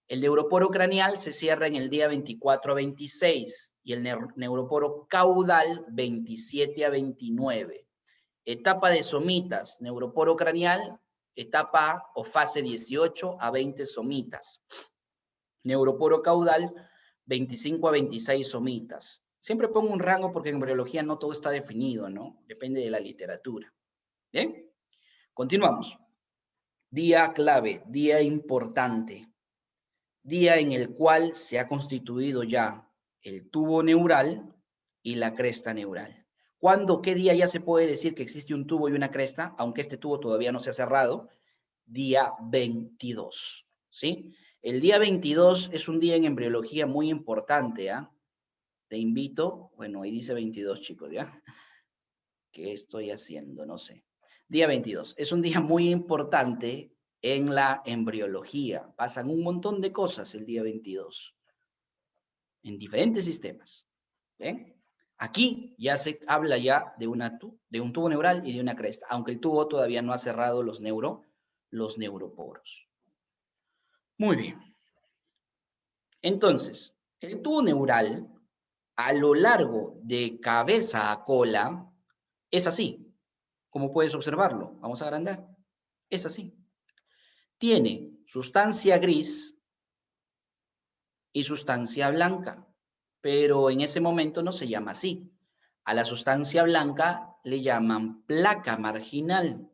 El neuroporo craneal se cierra en el día 24 a 26 y el neuroporo caudal 27 a 29. Etapa de somitas, neuroporo craneal, etapa o fase 18 a 20 somitas. Neuroporo caudal, 25 a 26 somitas. Siempre pongo un rango porque en embriología no todo está definido, ¿no? Depende de la literatura. ¿Bien? Continuamos. Día clave, día importante. Día en el cual se ha constituido ya el tubo neural y la cresta neural. ¿Cuándo, qué día ya se puede decir que existe un tubo y una cresta? Aunque este tubo todavía no se ha cerrado. Día 22, ¿sí? El día 22 es un día en embriología muy importante, ¿ah? Te invito, bueno, ahí dice 22, chicos, ¿ya? ¿Qué estoy haciendo? No sé. Día 22. Es un día muy importante en la embriología. Pasan un montón de cosas el día 22 en diferentes sistemas. ¿Ven? Aquí ya se habla ya de un tubo neural y de una cresta, aunque el tubo todavía no ha cerrado los los neuroporos. Muy bien. Entonces, el tubo neural a lo largo de cabeza a cola es así, como puedes observarlo. Vamos a agrandar. Es así. Tiene sustancia gris y sustancia blanca, pero en ese momento no se llama así. A la sustancia blanca le llaman placa marginal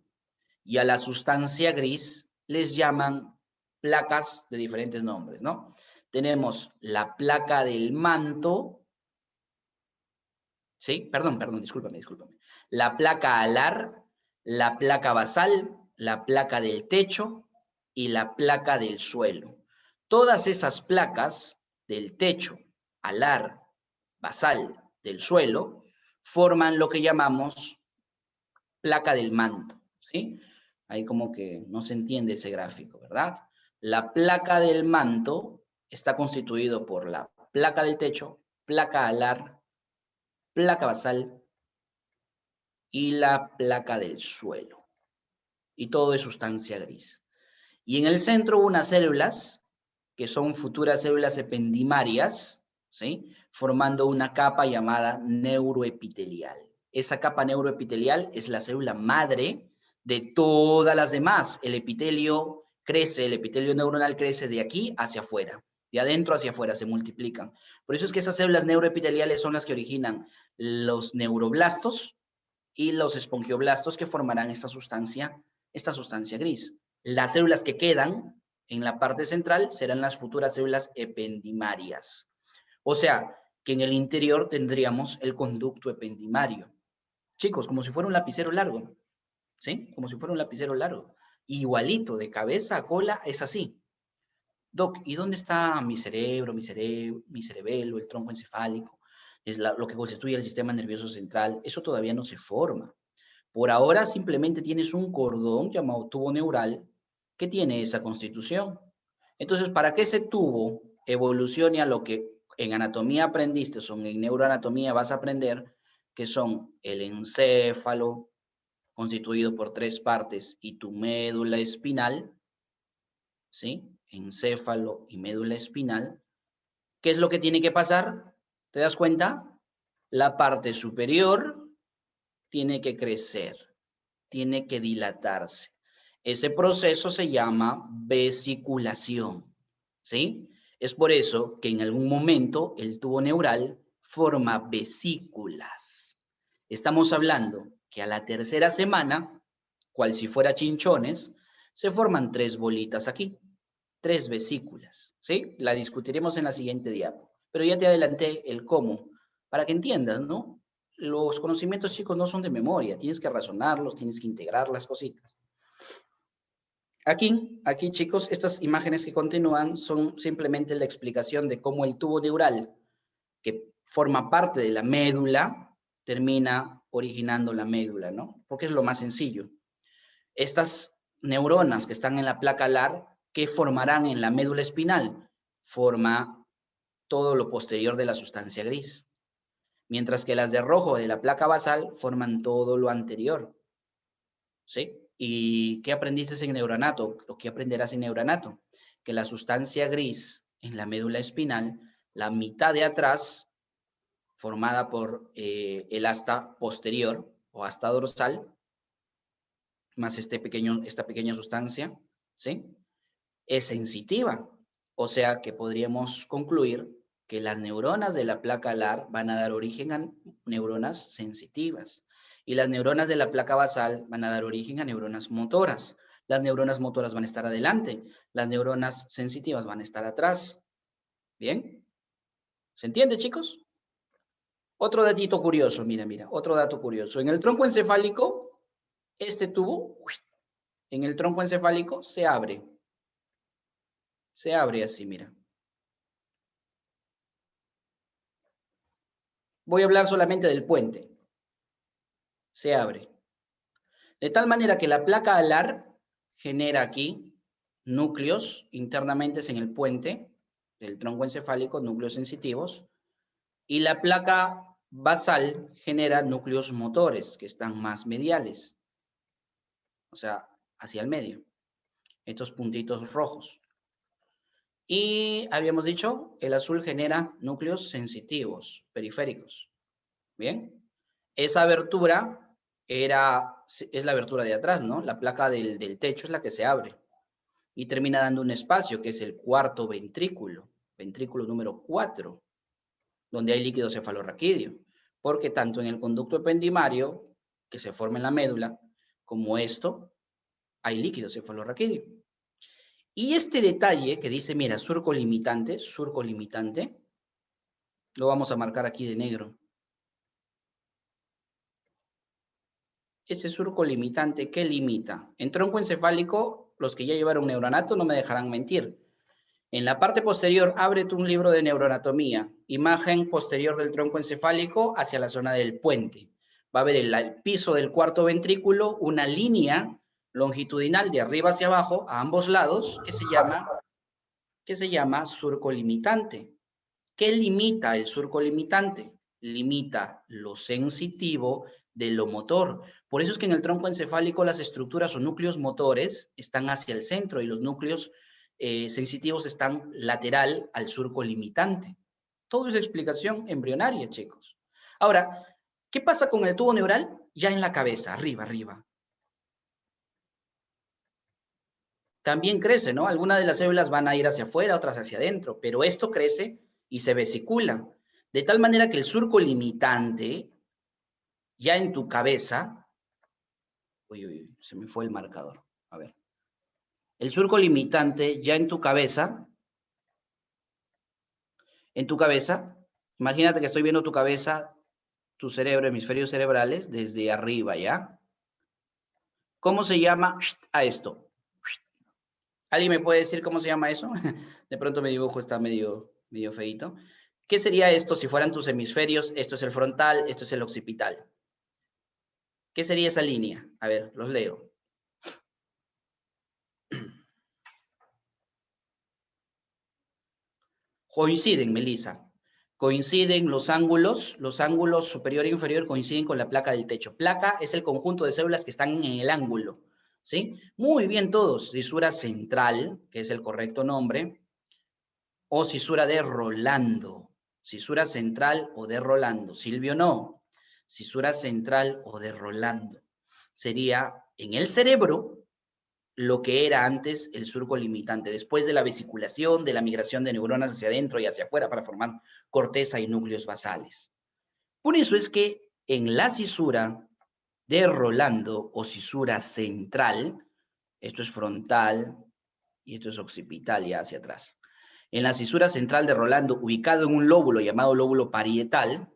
y a la sustancia gris les llaman placas de diferentes nombres, ¿no? Tenemos la placa del manto, ¿sí? Perdón, discúlpame. La placa alar, la placa basal, la placa del techo y la placa del suelo. Todas esas placas del techo, alar, basal, del suelo, forman lo que llamamos placa del manto, ¿sí? Ahí como que no se entiende ese gráfico, ¿verdad? La placa del manto está constituido por la placa del techo, placa alar, placa basal y la placa del suelo. Y todo es sustancia gris. Y en el centro unas células, que son futuras células ependimarias, ¿sí? Formando una capa llamada neuroepitelial. Esa capa neuroepitelial es la célula madre de todas las demás. El epitelio crece, el epitelio neuronal crece de aquí hacia afuera, de adentro hacia afuera, se multiplican. Por eso es que esas células neuroepiteliales son las que originan los neuroblastos y los espongioblastos que formarán esta sustancia gris. Las células que quedan en la parte central serán las futuras células ependimarias. O sea, que en el interior tendríamos el conducto ependimario. Chicos, como si fuera un lapicero largo, ¿sí? Como si fuera un lapicero largo. Igualito, de cabeza a cola, es así. Doc, ¿y dónde está mi cerebro, mi cerebelo, el tronco encefálico? Es lo que constituye el sistema nervioso central. Eso todavía no se forma. Por ahora simplemente tienes un cordón llamado tubo neural que tiene esa constitución. Entonces, para que ese tubo evolucione a lo que en anatomía aprendiste, o en neuroanatomía vas a aprender, que son el encéfalo, constituido por 3 partes, y tu médula espinal, ¿sí? Encéfalo y médula espinal. ¿Qué es lo que tiene que pasar? ¿Te das cuenta? La parte superior tiene que crecer, tiene que dilatarse. Ese proceso se llama vesiculación, ¿sí? Es por eso que en algún momento el tubo neural forma vesículas. Estamos hablando que a la tercera semana, cual si fuera chinchones, se forman 3 bolitas aquí, 3 vesículas, ¿sí? La discutiremos en la siguiente diapo. Pero ya te adelanté el cómo, para que entiendas, ¿no? Los conocimientos, chicos, no son de memoria, tienes que razonarlos, tienes que integrar las cositas. Aquí, chicos, estas imágenes que continúan son simplemente la explicación de cómo el tubo neural, que forma parte de la médula, termina originando la médula, ¿no? Porque es lo más sencillo. Estas neuronas que están en la placa alar, ¿qué formarán en la médula espinal? Forma todo lo posterior de la sustancia gris. Mientras que las de rojo de la placa basal forman todo lo anterior. ¿Sí? ¿Y qué aprendiste en neuranato? ¿O qué aprenderás en neuranato? Que la sustancia gris en la médula espinal, la mitad de atrás, formada por el asta posterior o asta dorsal, más esta pequeña sustancia, ¿sí? Es sensitiva. O sea que podríamos concluir que las neuronas de la placa alar van a dar origen a neuronas sensitivas y las neuronas de la placa basal van a dar origen a neuronas motoras. Las neuronas motoras van a estar adelante, las neuronas sensitivas van a estar atrás. ¿Bien? ¿Se entiende, chicos? Otro datito curioso, mira, otro dato curioso. En el tronco encefálico, este tubo, en el tronco encefálico se abre. Se abre así, mira. Voy a hablar solamente del puente. Se abre. De tal manera que la placa alar genera aquí núcleos internamente en el puente del tronco encefálico, núcleos sensitivos, y la placa basal genera núcleos motores que están más mediales, o sea, hacia el medio. estos puntitos rojos. Y habíamos dicho, el azul genera núcleos sensitivos, periféricos. Bien, esa abertura es la abertura de atrás, ¿no? La placa del techo es la que se abre y termina dando un espacio que es el cuarto ventrículo, ventrículo número 4, donde hay líquido cefalorraquídeo, porque tanto en el conducto ependimario, que se forma en la médula, como esto, hay líquido cefalorraquídeo. Y este detalle que dice, mira, surco limitante, lo vamos a marcar aquí de negro. Ese surco limitante, ¿qué limita? En tronco encefálico, los que ya llevaron neuronato no me dejarán mentir. En la parte posterior, ábrete un libro de neuroanatomía, imagen posterior del tronco encefálico hacia la zona del puente. Va a ver el piso del cuarto ventrículo, una línea longitudinal de arriba hacia abajo, a ambos lados, que se llama surco limitante. ¿Qué limita el surco limitante? Limita lo sensitivo de lo motor. Por eso es que en el tronco encefálico las estructuras o núcleos motores están hacia el centro y los núcleos sensitivos están lateral al surco limitante. Todo es explicación embrionaria, chicos. Ahora, ¿qué pasa con el tubo neural? Ya en la cabeza, arriba. También crece, ¿no? Algunas de las células van a ir hacia afuera, otras hacia adentro, pero esto crece y se vesicula. De tal manera que el surco limitante, ya en tu cabeza, uy, se me fue el marcador, a ver. El surco limitante, ya en tu cabeza, imagínate que estoy viendo tu cabeza, tu cerebro, hemisferios cerebrales, desde arriba, ¿ya? ¿Cómo se llama a esto? ¿Alguien me puede decir cómo se llama eso? De pronto mi dibujo está medio feíto. ¿Qué sería esto si fueran tus hemisferios? Esto es el frontal, esto es el occipital. ¿Qué sería esa línea? A ver, los leo. Coinciden, Melissa. Coinciden los ángulos superior e inferior coinciden con la placa del techo. Placa es el conjunto de células que están en el ángulo, ¿sí? Muy bien todos. Cisura central, que es el correcto nombre, o cisura de Rolando. Cisura central o de Rolando. Silvio no. Cisura central o de Rolando. Sería en el cerebro lo que era antes el surco limitante, después de la vesiculación, de la migración de neuronas hacia adentro y hacia afuera para formar corteza y núcleos basales. Por eso es que en la cisura de Rolando o cisura central, esto es frontal y esto es occipital ya hacia atrás. En la cisura central de Rolando, ubicado en un lóbulo llamado lóbulo parietal,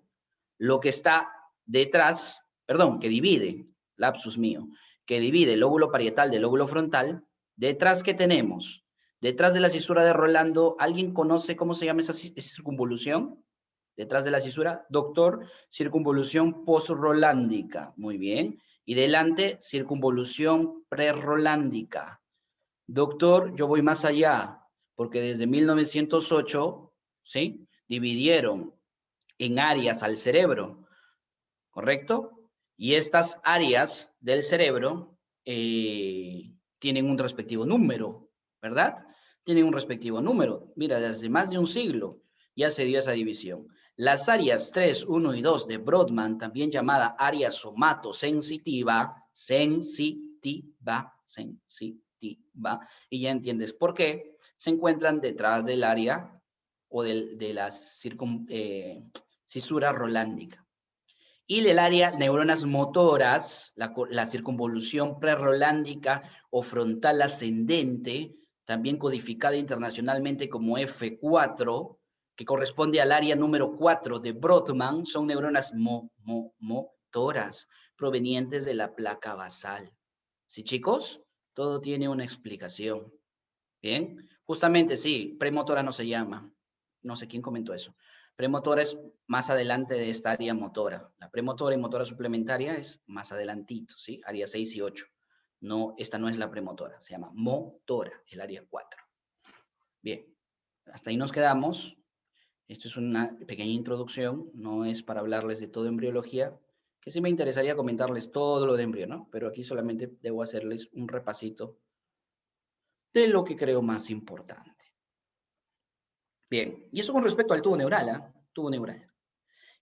lo que está detrás, perdón, que divide, lapsus mío, que divide el lóbulo parietal del lóbulo frontal, detrás que tenemos, detrás de la cisura de Rolando, ¿alguien conoce cómo se llama esa circunvolución? Detrás de la cisura, doctor, circunvolución postrolándica, muy bien. Y delante, circunvolución prerolándica. Doctor, yo voy más allá, porque desde 1908, ¿sí? Dividieron en áreas al cerebro, ¿correcto? Y estas áreas del cerebro tienen un respectivo número, ¿verdad? Tienen un respectivo número. Mira, desde más de un siglo ya se dio esa división. Las áreas 3, 1 y 2 de Brodmann, también llamada área somatosensitiva, sensitiva, y ya entiendes por qué, se encuentran detrás del área o de la cisura rolándica. Y del área neuronas motoras, la circunvolución prerolándica o frontal ascendente, también codificada internacionalmente como F4, que corresponde al área número 4 de Brodmann, son neuronas motoras provenientes de la placa basal. ¿Sí, chicos? Todo tiene una explicación. Bien, justamente sí, premotora no se llama. No sé quién comentó eso. Premotora es más adelante de esta área motora. La premotora y motora suplementaria es más adelantito, ¿sí? Área 6 y 8. No, esta no es la premotora, se llama motora, el área 4. Bien, hasta ahí nos quedamos. Esto es una pequeña introducción, no es para hablarles de todo embriología, que sí me interesaría comentarles todo lo de embrión, ¿no? Pero aquí solamente debo hacerles un repasito de lo que creo más importante. Bien, y eso con respecto al tubo neural, ¿ah? Tubo neural.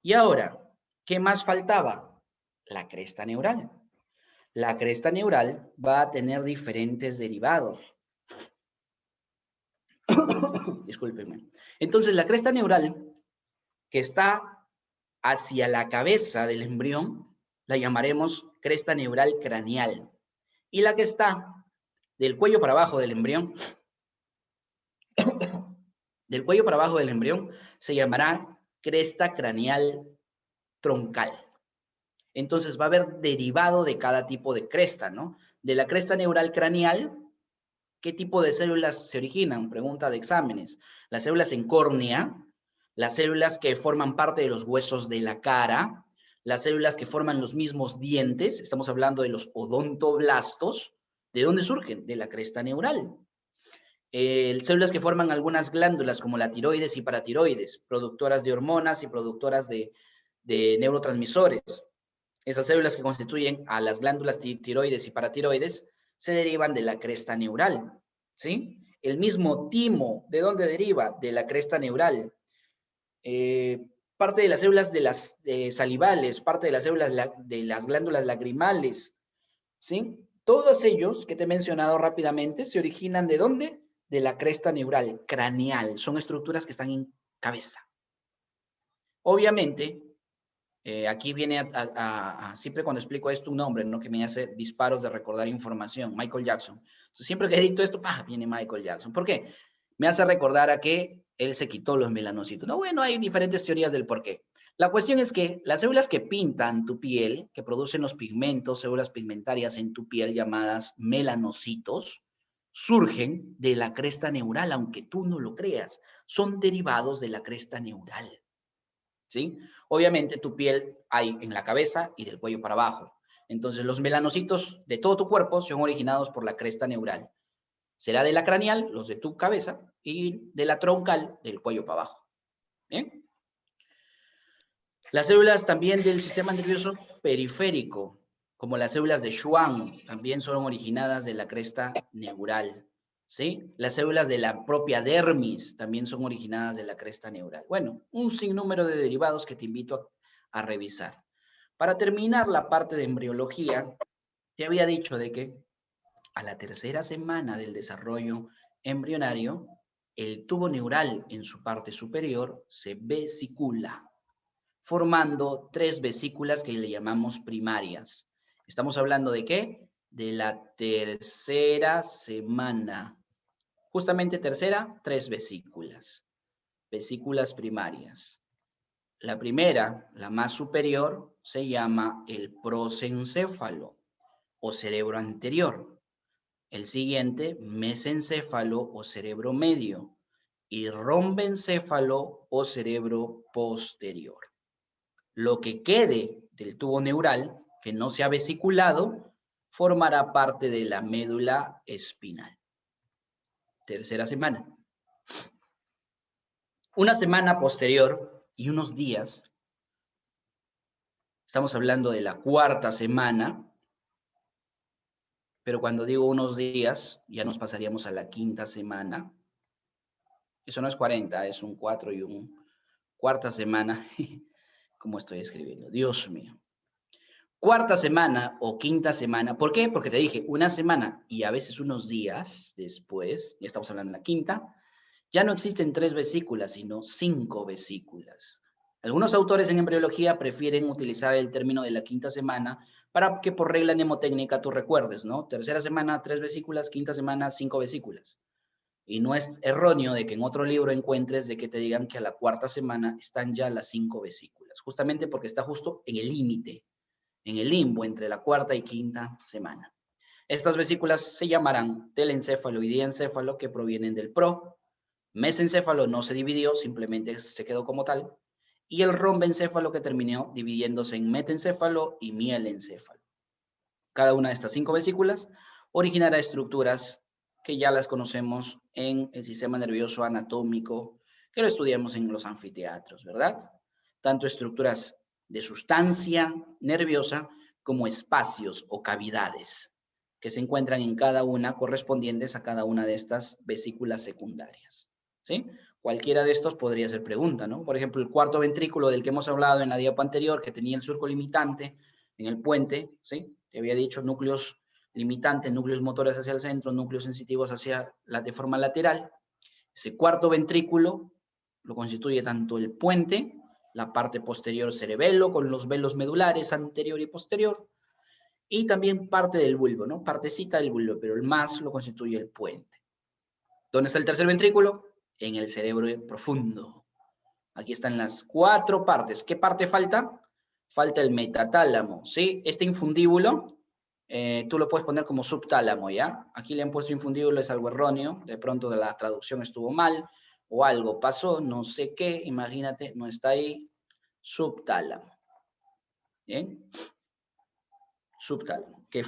Y ahora, ¿qué más faltaba? La cresta neural. La cresta neural va a tener diferentes derivados. Discúlpenme. Entonces, la cresta neural que está hacia la cabeza del embrión, la llamaremos cresta neural craneal. Y la que está del cuello para abajo del embrión, se llamará cresta craneal troncal. Entonces va a haber derivado de cada tipo de cresta, ¿no? De la cresta neural craneal, ¿qué tipo de células se originan? Pregunta de exámenes. Las células en córnea, las células que forman parte de los huesos de la cara, las células que forman los mismos dientes, estamos hablando de los odontoblastos. ¿De dónde surgen? De la cresta neural. Células que forman algunas glándulas como la tiroides y paratiroides, productoras de hormonas y productoras de neurotransmisores. Esas células que constituyen a las glándulas tiroides y paratiroides se derivan de la cresta neural, ¿sí? El mismo timo, ¿de dónde deriva? De la cresta neural. Parte de las células de las salivales, parte de las células de las glándulas lagrimales, ¿sí? Todos ellos que te he mencionado rápidamente se originan ¿de dónde? De la cresta neural, craneal. Son estructuras que están en cabeza. Obviamente, aquí viene siempre cuando explico esto un nombre, ¿no? Que me hace disparos de recordar información, Michael Jackson. Entonces, siempre que edito esto, viene Michael Jackson. ¿Por qué? Me hace recordar a que él se quitó los melanocitos. No, bueno, hay diferentes teorías del por qué. La cuestión es que las células que pintan tu piel, que producen los pigmentos, células pigmentarias en tu piel llamadas melanocitos, surgen de la cresta neural, aunque tú no lo creas. Son derivados de la cresta neural. ¿Sí? Obviamente tu piel hay en la cabeza y del cuello para abajo. Entonces los melanocitos de todo tu cuerpo son originados por la cresta neural. Será de la craneal, los de tu cabeza, y de la troncal, del cuello para abajo. ¿Bien? Las células también del sistema nervioso periférico, como las células de Schwann, también son originadas de la cresta neural. ¿Sí? Las células de la propia dermis también son originadas de la cresta neural. Bueno, un sinnúmero de derivados que te invito a revisar. Para terminar la parte de embriología, te había dicho de que a la tercera semana del desarrollo embrionario, el tubo neural en su parte superior se vesicula, formando 3 vesículas que le llamamos primarias. ¿Estamos hablando de qué? De la tercera semana. Justamente tercera, 3 vesículas. Vesículas primarias. La primera, la más superior, se llama el prosencéfalo o cerebro anterior. El siguiente, mesencéfalo o cerebro medio. Y rombencéfalo o cerebro posterior. Lo que quede del tubo neural, que no se ha vesiculado, formará parte de la médula espinal. Tercera semana. Una semana posterior y unos días, estamos hablando de la cuarta semana, pero cuando digo unos días, ya nos pasaríamos a la quinta semana. Eso no es 40, es un 4 y un cuarta semana. ¿Cómo estoy escribiendo? Dios mío. Cuarta semana o quinta semana. ¿Por qué? Porque te dije, una semana y a veces unos días después, ya estamos hablando de la quinta, ya no existen 3 vesículas, sino 5 vesículas. Algunos autores en embriología prefieren utilizar el término de la quinta semana para que por regla mnemotécnica tú recuerdes, ¿no? Tercera semana, 3 vesículas, quinta semana, 5 vesículas. Y no es erróneo de que en otro libro encuentres de que te digan que a la cuarta semana están ya las 5 vesículas, justamente porque está justo en el límite, en el limbo entre la cuarta y quinta semana. Estas vesículas se llamarán telencéfalo y diencéfalo, que provienen del pro. Mesencéfalo no se dividió, simplemente se quedó como tal. Y el rombencéfalo, que terminó dividiéndose en metencéfalo y mielencéfalo. Cada una de estas 5 vesículas originará estructuras que ya las conocemos en el sistema nervioso anatómico, que lo estudiamos en los anfiteatros, ¿verdad? Tanto estructuras de sustancia nerviosa como espacios o cavidades que se encuentran en cada una, correspondientes a cada una de estas vesículas secundarias, ¿sí? Cualquiera de estos podría ser pregunta, ¿no? Por ejemplo, el cuarto ventrículo del que hemos hablado en la diapo anterior, que tenía el surco limitante en el puente, ¿sí? Te había dicho núcleos limitantes, núcleos motores hacia el centro, núcleos sensitivos de forma lateral. Ese cuarto ventrículo lo constituye tanto el puente, la parte posterior cerebelo, con los velos medulares anterior y posterior, y también parte del bulbo, ¿no? Partecita del bulbo, pero el más lo constituye el puente. ¿Dónde está el tercer ventrículo? En el cerebro profundo. Aquí están las 4 partes. ¿Qué parte falta? Falta el metatálamo, ¿sí? Este infundíbulo, tú lo puedes poner como subtálamo, ¿ya? Aquí le han puesto infundíbulo, es algo erróneo, de pronto la traducción estuvo mal, o algo pasó, no sé qué, imagínate, no está ahí, subtálamo. ¿Bien? Subtálamo, que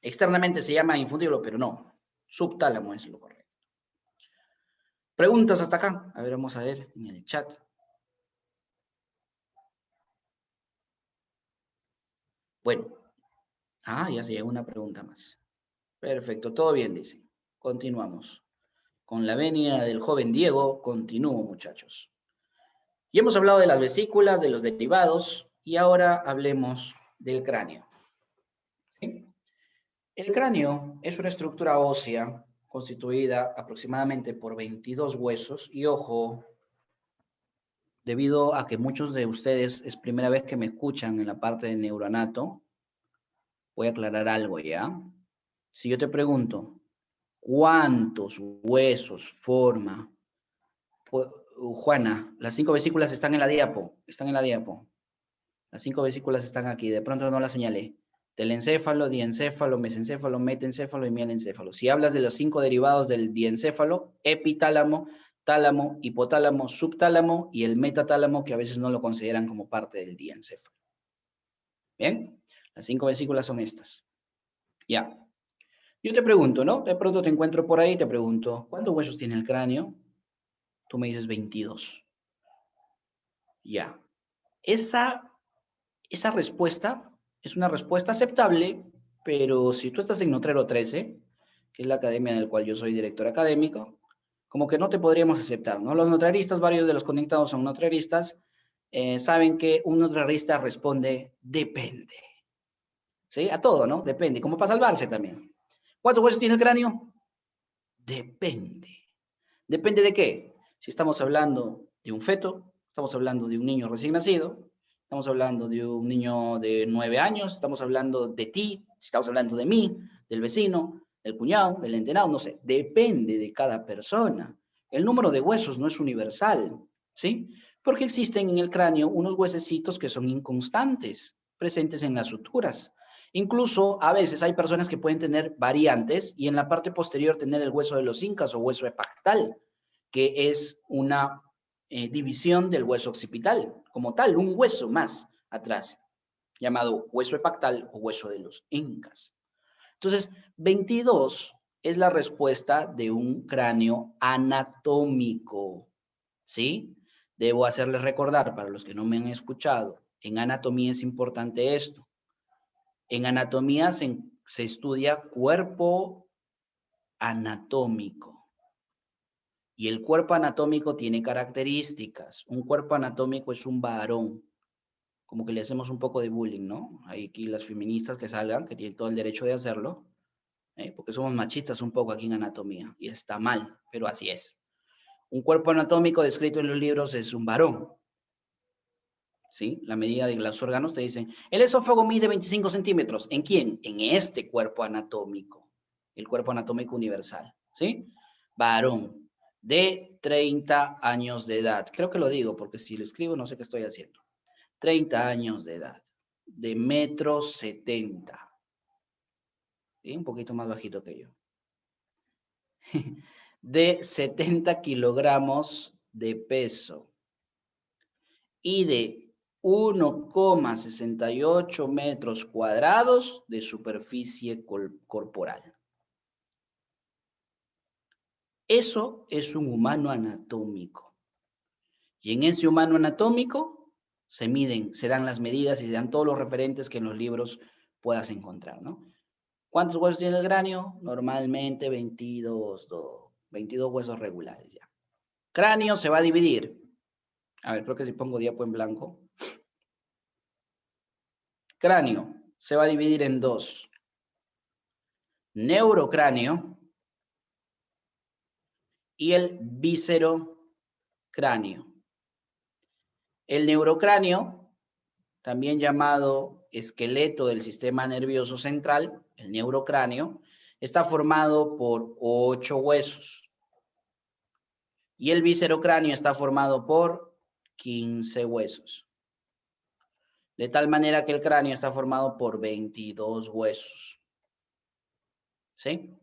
externamente se llama infundíbulo, pero no, subtálamo es lo correcto. ¿Preguntas hasta acá? A ver, vamos a ver en el chat. Bueno, ya se llegó una pregunta más. Perfecto, todo bien, dice. Continuamos. Con la venia del joven Diego, continúo, muchachos. Y hemos hablado de las vesículas, de los derivados, y ahora hablemos del cráneo. ¿Sí? El cráneo es una estructura ósea constituida aproximadamente por 22 huesos, y ojo, debido a que muchos de ustedes es primera vez que me escuchan en la parte de neuroanato, voy a aclarar algo, ¿ya? Si yo te pregunto, ¿cuántos huesos forma? Juana, las 5 vesículas están en la diapo, Las 5 vesículas están aquí, de pronto no las señalé. Telencéfalo, diencéfalo, mesencéfalo, metencéfalo y mielencéfalo. Si hablas de los 5 derivados del diencéfalo, epitálamo, tálamo, hipotálamo, subtálamo y el metatálamo, que a veces no lo consideran como parte del diencéfalo. ¿Bien? Las 5 vesículas son estas. Ya. Yo te pregunto, ¿no? De pronto te encuentro por ahí, te pregunto, ¿cuántos huesos tiene el cráneo? Tú me dices 22. Ya. Esa respuesta es una respuesta aceptable, pero si tú estás en Notrero 13, que es la academia en la cual yo soy director académico, como que no te podríamos aceptar, ¿no? Los notreristas, varios de los conectados son notreristas, saben que un notrerista responde depende. ¿Sí? A todo, ¿no? Depende. Como para salvarse también. ¿Cuántos huesos tiene el cráneo? Depende. ¿Depende de qué? Si estamos hablando de un feto, estamos hablando de un niño recién nacido, estamos hablando de un niño de 9 años, estamos hablando de ti, estamos hablando de mí, del vecino, del cuñado, del entenado, no sé. Depende de cada persona. El número de huesos no es universal, ¿sí? Porque existen en el cráneo unos huesecitos que son inconstantes, presentes en las suturas. Incluso a veces hay personas que pueden tener variantes y en la parte posterior tener el hueso de los incas o hueso epactal, que es una división del hueso occipital, como tal, un hueso más atrás, llamado hueso epactal o hueso de los incas. Entonces, 22 es la respuesta de un cráneo anatómico, ¿sí? Debo hacerles recordar, para los que no me han escuchado, en anatomía es importante esto. En anatomía se estudia cuerpo anatómico. Y el cuerpo anatómico tiene características. Un cuerpo anatómico es un varón. Como que le hacemos un poco de bullying, ¿no? Hay aquí las feministas que salgan, que tienen todo el derecho de hacerlo, porque somos machistas un poco aquí en anatomía. Y está mal, pero así es. Un cuerpo anatómico descrito en los libros es un varón. ¿Sí? La medida de los órganos te dicen, el esófago mide 25 centímetros. ¿En quién? En este cuerpo anatómico. El cuerpo anatómico universal. ¿Sí? Varón de 30 años de edad. Creo que lo digo porque si lo escribo no sé qué estoy haciendo. 30 años de edad. De 1,70 m. ¿Sí? Un poquito más bajito que yo. De 70 kilogramos de peso. Y de 1,68 metros cuadrados de superficie corporal. Eso es un humano anatómico. Y en ese humano anatómico se dan las medidas y se dan todos los referentes que en los libros puedas encontrar, ¿no? ¿Cuántos huesos tiene el cráneo? Normalmente 22, 22 huesos regulares ya. Cráneo se va a dividir. A ver, creo que si pongo diapo en blanco. Cráneo se va a dividir en dos. Neurocráneo y el viscerocráneo. El neurocráneo, también llamado esqueleto del sistema nervioso central, el neurocráneo, está formado por 8 huesos. Y el viscerocráneo está formado por 15 huesos. De tal manera que el cráneo está formado por 22 huesos. ¿Sí?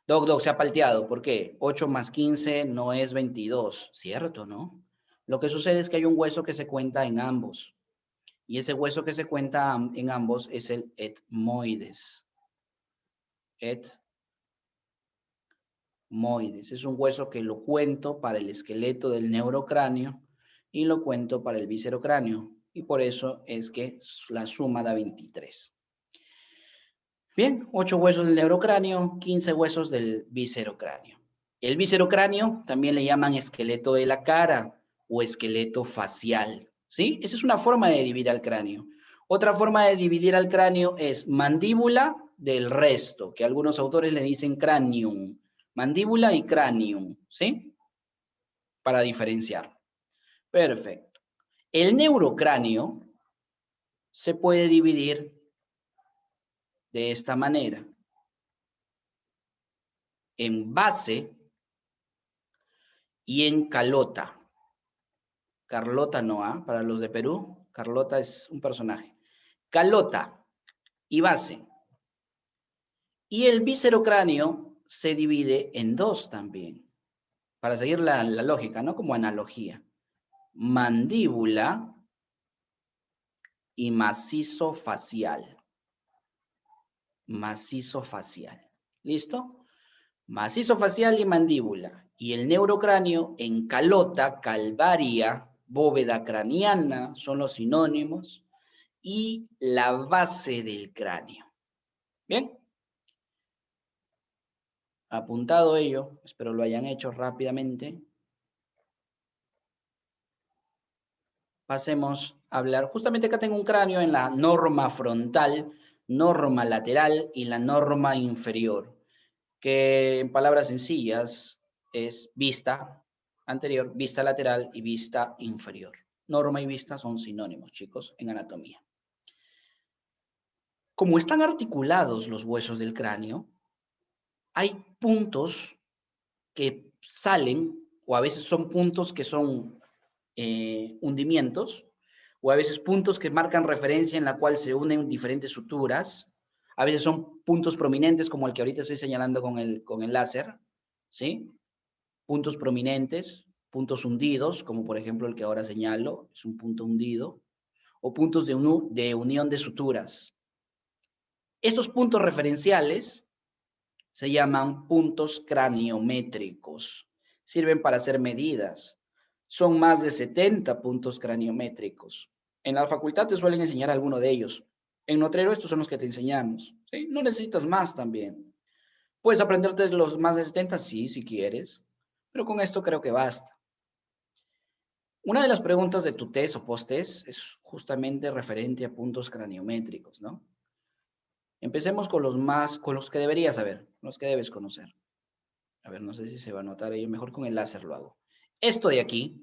Doc, se ha palteado. ¿Por qué? 8 más 15 no es 22. ¿Cierto, no? Lo que sucede es que hay un hueso que se cuenta en ambos. Y ese hueso que se cuenta en ambos es el etmoides. Etmoides. Es un hueso que lo cuento para el esqueleto del neurocráneo y lo cuento para el viscerocráneo. Y por eso es que la suma da 23. Bien, 8 huesos del neurocráneo, 15 huesos del viscerocráneo. El viscerocráneo también le llaman esqueleto de la cara o esqueleto facial, ¿sí? Esa es una forma de dividir al cráneo. Otra forma de dividir al cráneo es mandíbula del resto, que algunos autores le dicen cranium. Mandíbula y cranium, ¿sí? Para diferenciar. Perfecto. El neurocráneo se puede dividir de esta manera. En base y en calota. Carlota no, para los de Perú, Carlota es un personaje. Calota y base. Y el viscerocráneo se divide en dos también, para seguir la lógica, ¿no? Como analogía. Mandíbula y macizo facial. Macizo facial. ¿Listo? Macizo facial y mandíbula. Y el neurocráneo en calota, calvaria, bóveda craneana, son los sinónimos, y la base del cráneo. ¿Bien? Apuntado ello, espero lo hayan hecho rápidamente. Pasemos a hablar, justamente acá tengo un cráneo en la norma frontal, norma lateral y la norma inferior, que en palabras sencillas es vista anterior, vista lateral y vista inferior. Norma y vista son sinónimos, chicos, en anatomía. Como están articulados los huesos del cráneo, hay puntos que salen, o a veces son puntos que son hundimientos, o a veces puntos que marcan referencia en la cual se unen diferentes suturas, a veces son puntos prominentes como el que ahorita estoy señalando con el láser, ¿sí? Puntos prominentes, puntos hundidos, como por ejemplo el que ahora señalo, es un punto hundido, o puntos de unión de suturas. Estos puntos referenciales se llaman puntos craniométricos. Sirven para hacer medidas. Son más de 70 puntos craniométricos. En la facultad te suelen enseñar alguno de ellos. En Notrero estos son los que te enseñamos. ¿Sí? No necesitas más también. ¿Puedes aprenderte los más de 70? Sí, si quieres. Pero con esto creo que basta. Una de las preguntas de tu test o post-test es justamente referente a puntos craniométricos, ¿no? Empecemos con los que deberías saber, los que debes conocer. A ver, no sé si se va a notar ello. Mejor con el láser lo hago. Esto de aquí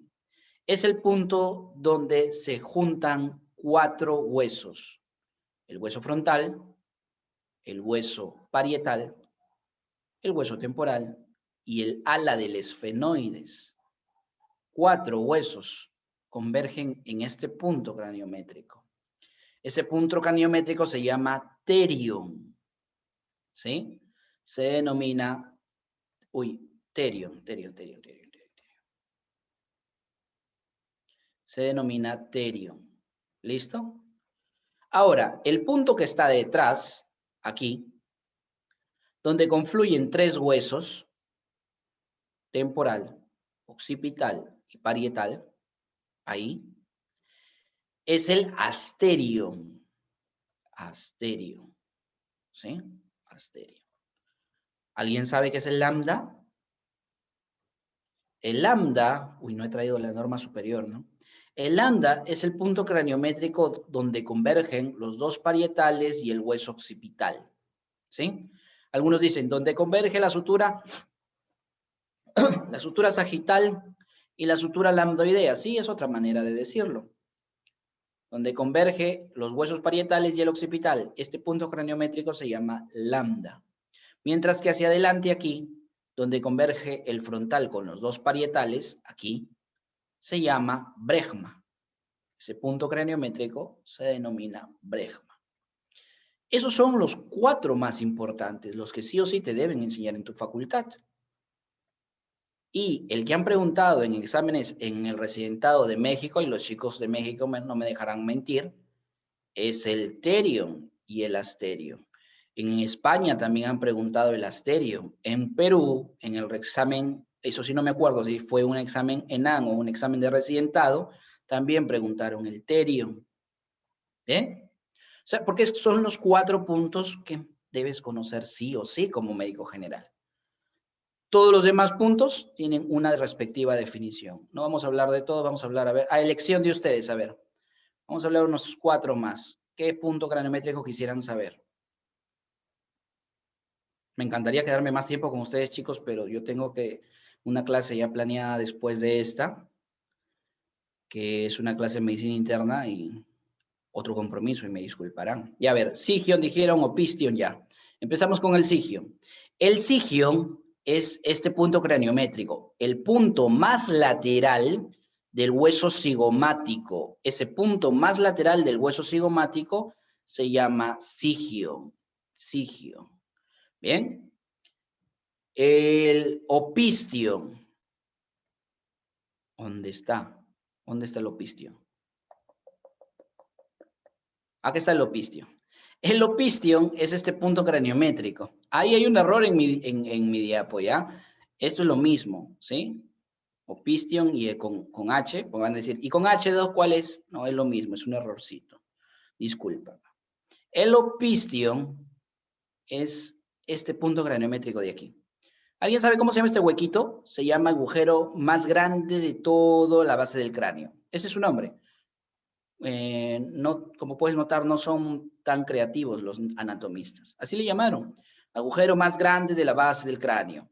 es el punto donde se juntan 4 huesos. El hueso frontal, el hueso parietal, el hueso temporal y el ala del esfenoides. 4 huesos convergen en este punto craniométrico. Ese punto craniométrico se llama terion. ¿Sí? Se denomina, terion. Se denomina terion. ¿Listo? Ahora, el punto que está detrás, aquí, donde confluyen 3 huesos, temporal, occipital y parietal, ahí, es el asterion. Asterion. ¿Sí? asterio. ¿Alguien sabe qué es el lambda? El lambda, uy, no he traído la norma superior, ¿no? El lambda es el punto craniométrico donde convergen los dos parietales y el hueso occipital, ¿sí? Algunos dicen, donde converge la sutura sagital y la sutura lambdoidea. Sí, es otra manera de decirlo. Donde converge los huesos parietales y el occipital. Este punto craniométrico se llama lambda. Mientras que hacia adelante aquí, donde converge el frontal con los dos parietales, aquí, se llama bregma. Ese punto craniométrico se denomina bregma. Esos son los 4 más importantes, los que sí o sí te deben enseñar en tu facultad. Y el que han preguntado en exámenes en el residentado de México, y los chicos de México no me dejarán mentir, es el terion y el asterion. En España también han preguntado el asterion. En Perú, en el examen, eso sí no me acuerdo si fue un examen ENAN o un examen de residentado, también preguntaron el terion. ¿Bien? O sea, porque son los 4 puntos que debes conocer sí o sí como médico general. Todos los demás puntos tienen una respectiva definición. No vamos a hablar de todo, vamos a hablar, a ver, a elección de ustedes, a ver. Vamos a hablar unos 4 más. ¿Qué punto craniométrico quisieran saber? Me encantaría quedarme más tiempo con ustedes, chicos, pero yo tengo una clase ya planeada después de esta, que es una clase de medicina interna y otro compromiso, y me disculparán. Y a ver, sigion dijeron o pistion ya. Empezamos con el sigion. El sigion es este punto craniométrico, el punto más lateral del hueso cigomático. Ese punto más lateral del hueso cigomático se llama sigion. Sigion. ¿Bien? El opistion. ¿Dónde está? ¿Dónde está el opistion? Aquí está el opistion. El opistion es este punto craniométrico. Ahí hay un error en mi diapo, ¿ya? Esto es lo mismo, ¿sí? Opistion y con H, pues van a decir, ¿y con H2 cuál es? No, es lo mismo, es un errorcito. Disculpa. El opistion es este punto craniométrico de aquí. ¿Alguien sabe cómo se llama este huequito? Se llama agujero más grande de toda la base del cráneo. Ese es su nombre. No, como puedes notar, no son tan creativos los anatomistas. Así le llamaron. Agujero más grande de la base del cráneo.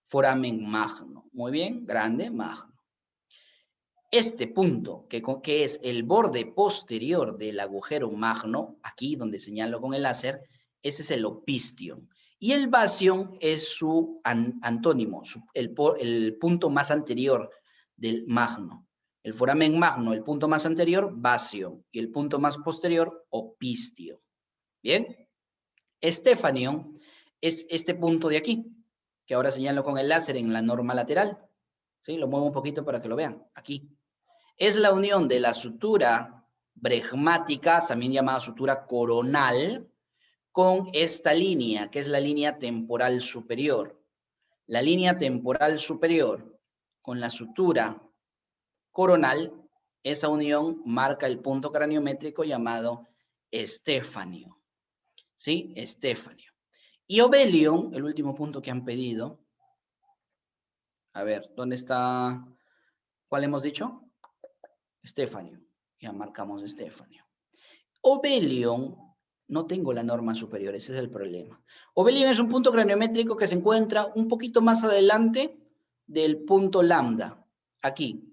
Foramen magno. Muy bien, grande, magno. Este punto, que es el borde posterior del agujero magno, aquí donde señalo con el láser, ese es el opistion. Y el bastion es su antónimo, el punto más anterior del magno. El foramen magno, el punto más anterior, bastion. Y el punto más posterior, opistio. ¿Bien? Stephanion es este punto de aquí, que ahora señalo con el láser en la norma lateral. ¿Sí? Lo muevo un poquito para que lo vean. Aquí. Es la unión de la sutura bregmática, también llamada sutura coronal, con esta línea, que es la línea temporal superior. La línea temporal superior con la sutura coronal, esa unión marca el punto craniométrico llamado estefanio. ¿Sí? Estefanio. Y Obelion, el último punto que han pedido. A ver, ¿dónde está? ¿Cuál hemos dicho? Estefanio. Ya marcamos Estefanio. Obelion, no tengo la norma superior, ese es el problema. Obelion es un punto craniométrico que se encuentra un poquito más adelante del punto lambda, aquí.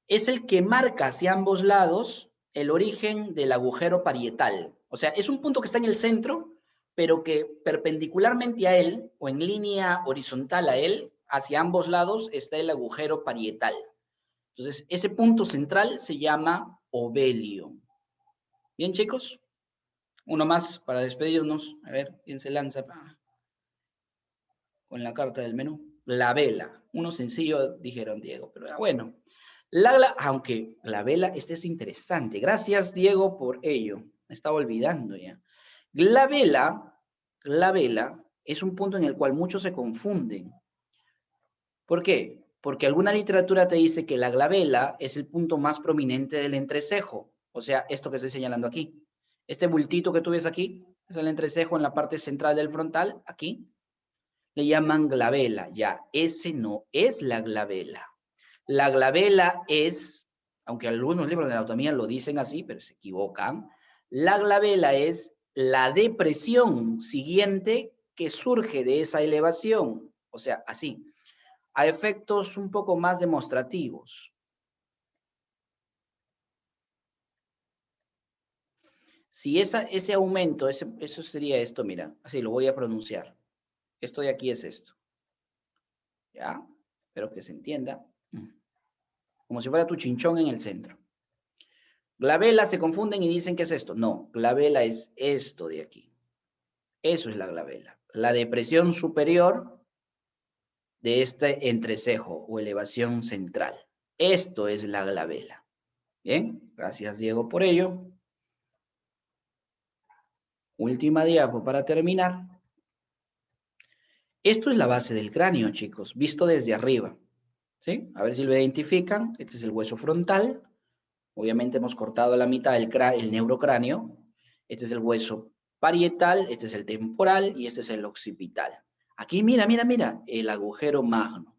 Es el que marca hacia ambos lados el origen del agujero parietal. O sea, es un punto que está en el centro, pero que perpendicularmente a él, o en línea horizontal a él, hacia ambos lados está el agujero parietal. Entonces, ese punto central se llama Obelion. Bien, chicos. Uno más para despedirnos. A ver, ¿quién se lanza con la carta del menú? La vela. Uno sencillo, dijeron Diego, pero bueno. Aunque la vela, este es interesante. Gracias, Diego, por ello. Me estaba olvidando ya. La vela es un punto en el cual muchos se confunden. ¿Por qué? Porque alguna literatura te dice que la glabela es el punto más prominente del entrecejo. O sea, esto que estoy señalando aquí. Este bultito que tú ves aquí, Es el entrecejo en la parte central del frontal, aquí. Le llaman glabela, ya, ese no es la glabela. La glabela es, aunque algunos libros de anatomía lo dicen así, pero se equivocan, la glabela es la depresión siguiente que surge de esa elevación, o sea, así, a efectos un poco más demostrativos. Si ese aumento, eso sería esto, mira, así lo voy a pronunciar. Esto de aquí es esto. ¿Ya? Espero que se entienda. Como si fuera tu chinchón en el centro. Glabela se confunden y dicen que es esto. No, glabela es esto de aquí. Eso es la glabela. La depresión superior de este entrecejo o elevación central. Esto es la glabela. Bien, gracias Diego por ello. Última diapo para terminar. Esto es la base del cráneo, chicos, visto desde arriba. ¿Sí? A ver si lo identifican. Este es el hueso frontal. Obviamente hemos cortado la mitad el neurocráneo. Este es el hueso parietal, este es el temporal y este es el occipital. Aquí, mira, mira, mira, el agujero magno.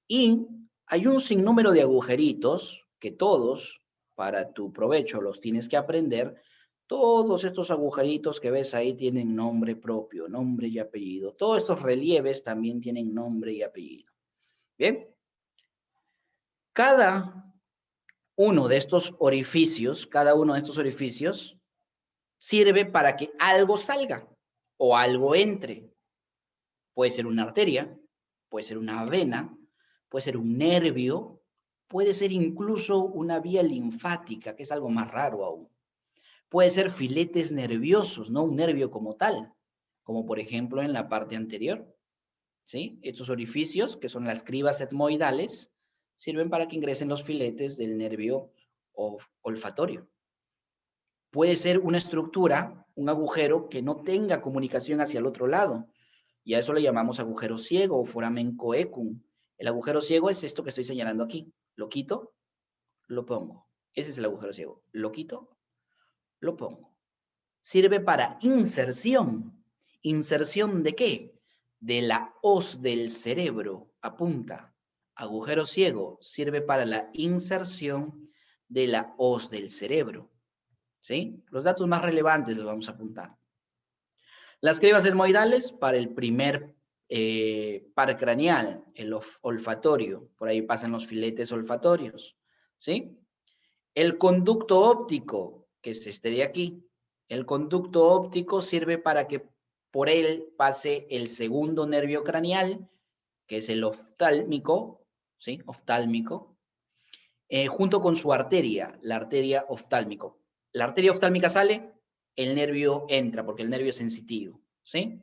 Y hay un sinnúmero de agujeritos que todos, para tu provecho, los tienes que aprender. Todos estos agujeritos que ves ahí tienen nombre propio, nombre y apellido. Todos estos relieves también tienen nombre y apellido. Bien. Cada uno de estos orificios, sirve para que algo salga o algo entre. Puede ser una arteria, puede ser una vena, puede ser un nervio, puede ser incluso una vía linfática, que es algo más raro aún. Puede ser filetes nerviosos, no un nervio como tal, como por ejemplo en la parte anterior. ¿Sí? Estos orificios, que son las cribas etmoidales, sirven para que ingresen los filetes del nervio olfatorio. Puede ser una estructura, un agujero que no tenga comunicación hacia el otro lado. Y a eso le llamamos agujero ciego o foramen coecum. El agujero ciego es esto que estoy señalando aquí. Lo quito, lo pongo. Ese es el agujero ciego. Lo quito, lo pongo. Sirve para inserción. ¿Inserción de qué? De la hoz del cerebro. Apunta. Agujero ciego sirve para la inserción de la hoz del cerebro. ¿Sí? Los datos más relevantes los vamos a apuntar. Las cribas etmoidales para el primer par craneal, el olfatorio. Por ahí pasan los filetes olfatorios. ¿Sí? El conducto óptico, que es este de aquí. El conducto óptico sirve para que por él pase el segundo nervio craneal, que es el oftálmico, ¿sí? Oftálmico, junto con su arteria, la arteria oftálmico. La arteria oftálmica sale, el nervio entra, porque el nervio es sensitivo, ¿sí?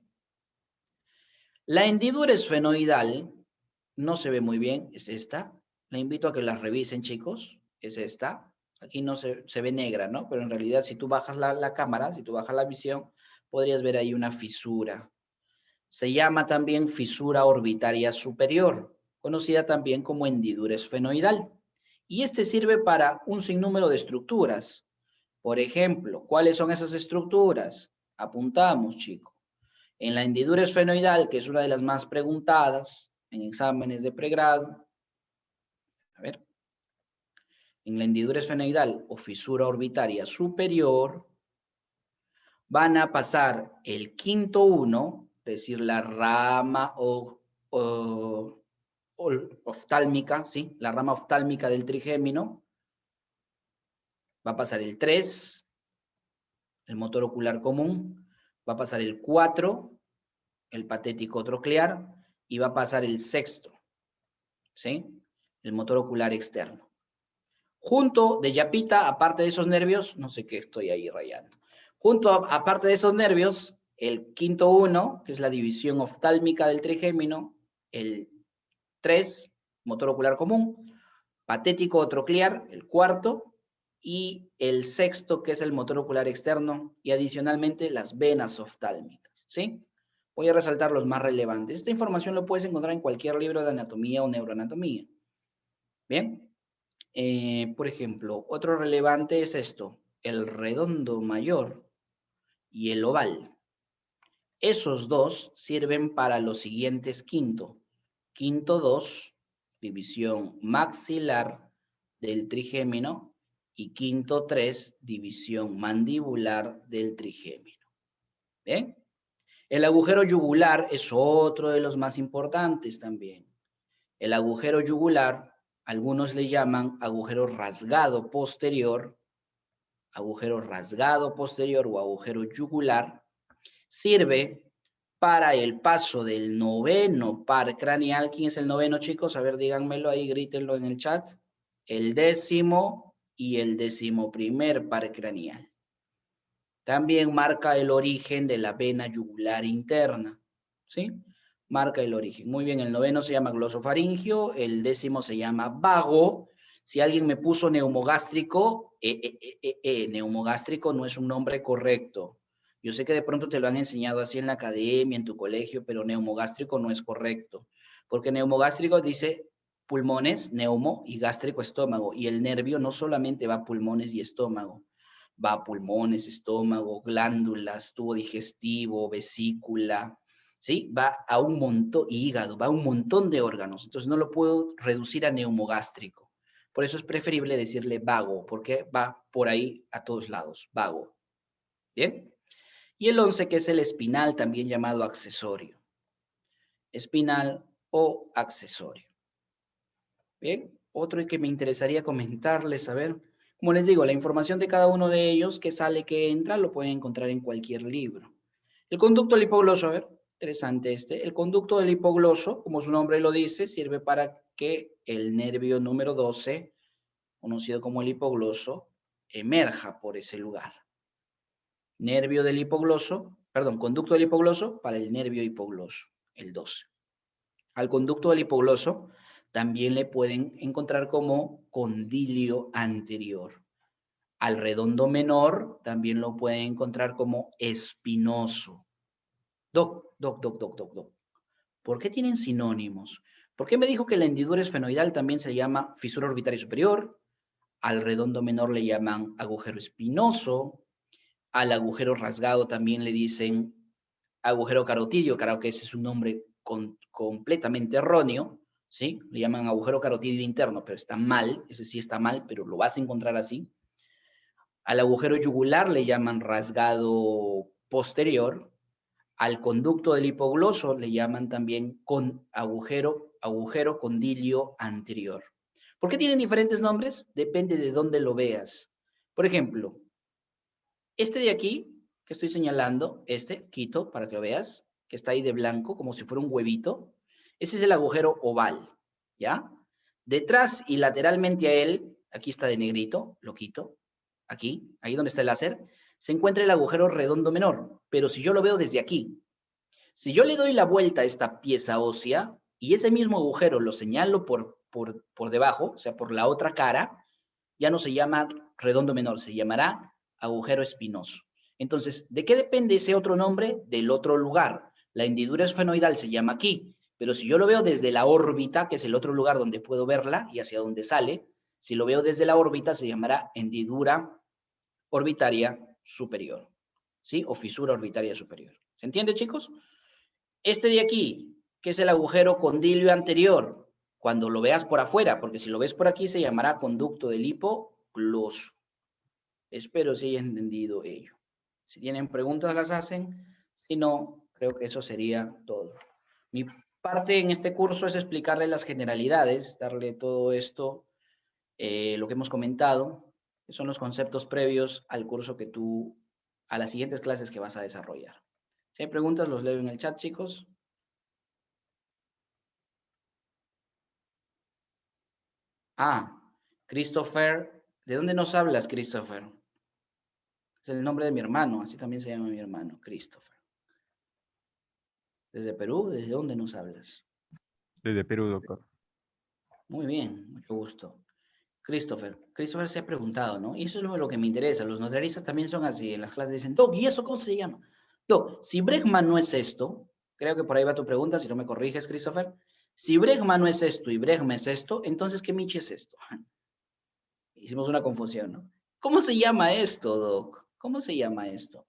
La hendidura esfenoidal no se ve muy bien, es esta. La invito a que la revisen, chicos, es esta. Aquí no se ve negra, ¿no? Pero en realidad si tú bajas la cámara, si tú bajas la visión, podrías ver ahí una fisura. Se llama también fisura orbitaria superior, conocida también como hendidura esfenoidal. Y este sirve para un sinnúmero de estructuras. Por ejemplo, ¿cuáles son esas estructuras? Apuntamos, chicos. En la hendidura esfenoidal, que es una de las más preguntadas en exámenes de pregrado, a ver, en la hendidura esfenoidal o fisura orbitaria superior, van a pasar el quinto uno, es decir, la rama oftálmica, ¿sí? La rama oftálmica del trigémino, va a pasar el 3, el motor ocular común, va a pasar el 4, el patético troclear, y va a pasar el sexto, ¿sí? El motor ocular externo. Junto de yapita, aparte de esos nervios, no sé qué estoy ahí rayando. Aparte de esos nervios, el quinto uno, que es la división oftálmica del trigémino, el 3, motor ocular común, patético troclear, el cuarto, y el sexto, que es el motor ocular externo, y adicionalmente las venas oftálmicas, ¿sí? Voy a resaltar los más relevantes. Esta información lo puedes encontrar en cualquier libro de anatomía o neuroanatomía. Bien. Por ejemplo, otro relevante es esto, el redondo mayor y el oval. Esos dos sirven para los siguientes quinto. Quinto 2, división maxilar del trigémino, y quinto 3, división mandibular del trigémino. ¿Bien? El agujero yugular es otro de los más importantes también. El agujero yugular, algunos le llaman agujero rasgado posterior o agujero yugular, sirve para el paso del noveno par craneal. ¿Quién es el noveno, chicos? A ver, díganmelo ahí, grítenlo en el chat. El 10º y el 11º par craneal. También marca el origen de la vena yugular interna, ¿sí? Marca el origen. Muy bien, el noveno se llama glosofaringio, el 10º se llama vago. Si alguien me puso neumogástrico, neumogástrico no es un nombre correcto. Yo sé que de pronto te lo han enseñado así en la academia, en tu colegio, pero neumogástrico no es correcto. Porque neumogástrico dice pulmones, neumo, y gástrico, estómago. Y el nervio no solamente va a pulmones y estómago, va a pulmones, estómago, glándulas, tubo digestivo, vesícula, ¿sí? Va a un montón, hígado, va a un montón de órganos. Entonces no lo puedo reducir a neumogástrico. Por eso es preferible decirle vago, porque va por ahí a todos lados, vago. ¿Bien? Y el 11, que es el espinal, también llamado accesorio. Espinal o accesorio. Bien, otro que me interesaría comentarles, a ver, como les digo, la información de cada uno de ellos, que sale, que entra, lo pueden encontrar en cualquier libro. El conducto del hipogloso, a ver, interesante este. El conducto del hipogloso, como su nombre lo dice, sirve para que el nervio número 12, conocido como el hipogloso, emerja por ese lugar. Nervio del hipogloso, perdón, conducto del hipogloso para el nervio hipogloso, el 12. Al conducto del hipogloso también le pueden encontrar como condilio anterior. Al redondo menor también lo pueden encontrar como espinoso. Doc. ¿Por qué tienen sinónimos? ¿Por qué me dijo que la hendidura esfenoidal también se llama fisura orbitaria superior? Al redondo menor le llaman agujero espinoso. Al agujero rasgado también le dicen agujero carotidio. Claro que ese es un nombre completamente erróneo, ¿sí? Le llaman agujero carotidio interno, pero está mal, ese sí está mal, pero lo vas a encontrar así. Al agujero yugular le llaman rasgado posterior. Al conducto del hipogloso le llaman también agujero condilio anterior. ¿Por qué tienen diferentes nombres? Depende de dónde lo veas. Por ejemplo, este de aquí, que estoy señalando, quito, para que lo veas, que está ahí de blanco, como si fuera un huevito, ese es el agujero oval, ¿ya? Detrás y lateralmente a él, aquí está de negrito, lo quito, aquí, ahí donde está el láser, se encuentra el agujero redondo menor, pero si yo lo veo desde aquí, si yo le doy la vuelta a esta pieza ósea y ese mismo agujero lo señalo por debajo, o sea, por la otra cara, ya no se llama redondo menor, se llamará agujero espinoso. Entonces, ¿de qué depende ese otro nombre? Del otro lugar. La hendidura esfenoidal se llama aquí, pero si yo lo veo desde la órbita, que es el otro lugar donde puedo verla y hacia donde sale, si lo veo desde la órbita se llamará hendidura orbitaria superior, ¿sí? O fisura orbitaria superior. ¿Se entiende, chicos? Este de aquí, que es el agujero condilio anterior, cuando lo veas por afuera, porque si lo ves por aquí se llamará conducto del hipogloso. Espero si hayan entendido ello. Si tienen preguntas las hacen, si no, creo que eso sería todo. Mi parte en este curso es explicarle las generalidades, darle todo esto, lo que hemos comentado, que son los conceptos previos al curso que a las siguientes clases que vas a desarrollar. Si hay preguntas, los leo en el chat, chicos. Ah, Christopher. ¿De dónde nos hablas, Christopher? Es el nombre de mi hermano, así también se llama mi hermano, Christopher. ¿Desde Perú? ¿Desde dónde nos hablas? Desde Perú, doctor. Muy bien, mucho gusto. Christopher se ha preguntado, ¿no? Y eso es lo que me interesa. Los notariistas también son así. En las clases dicen, Doc, ¿y eso cómo se llama? Doc, si Bregman no es esto, creo que por ahí va tu pregunta, si no me corriges, Christopher. Si Bregman no es esto y Bregman es esto, entonces, ¿qué Michi es esto? Hicimos una confusión, ¿no? ¿Cómo se llama esto, Doc? ¿Cómo se llama esto?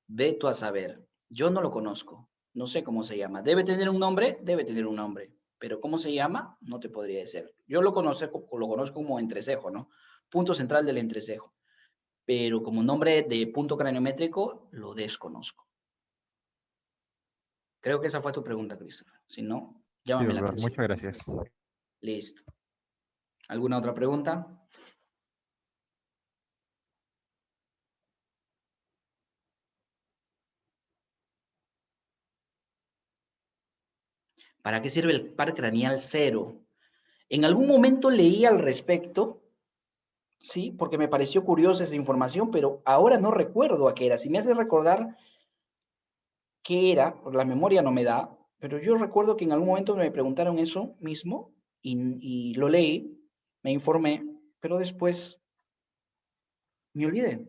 Ve tú a saber. Yo no lo conozco. No sé cómo se llama. ¿Debe tener un nombre? Debe tener un nombre. Pero ¿cómo se llama? No te podría decir. Yo lo conozco como entrecejo, ¿no? Punto central del entrecejo. Pero como nombre de punto craniométrico, lo desconozco. Creo que esa fue tu pregunta, Christopher. Si no, Sí, llámame la doctor, atención. muchas gracias. Listo. ¿Alguna otra pregunta? ¿Para qué sirve el par craneal cero? En algún momento leí al respecto, sí, porque me pareció curiosa esa información, pero ahora no recuerdo a qué era. Si me hace recordar qué era, porque la memoria no me da, pero yo recuerdo que en algún momento me preguntaron eso mismo y lo leí, me informé, pero después me olvidé.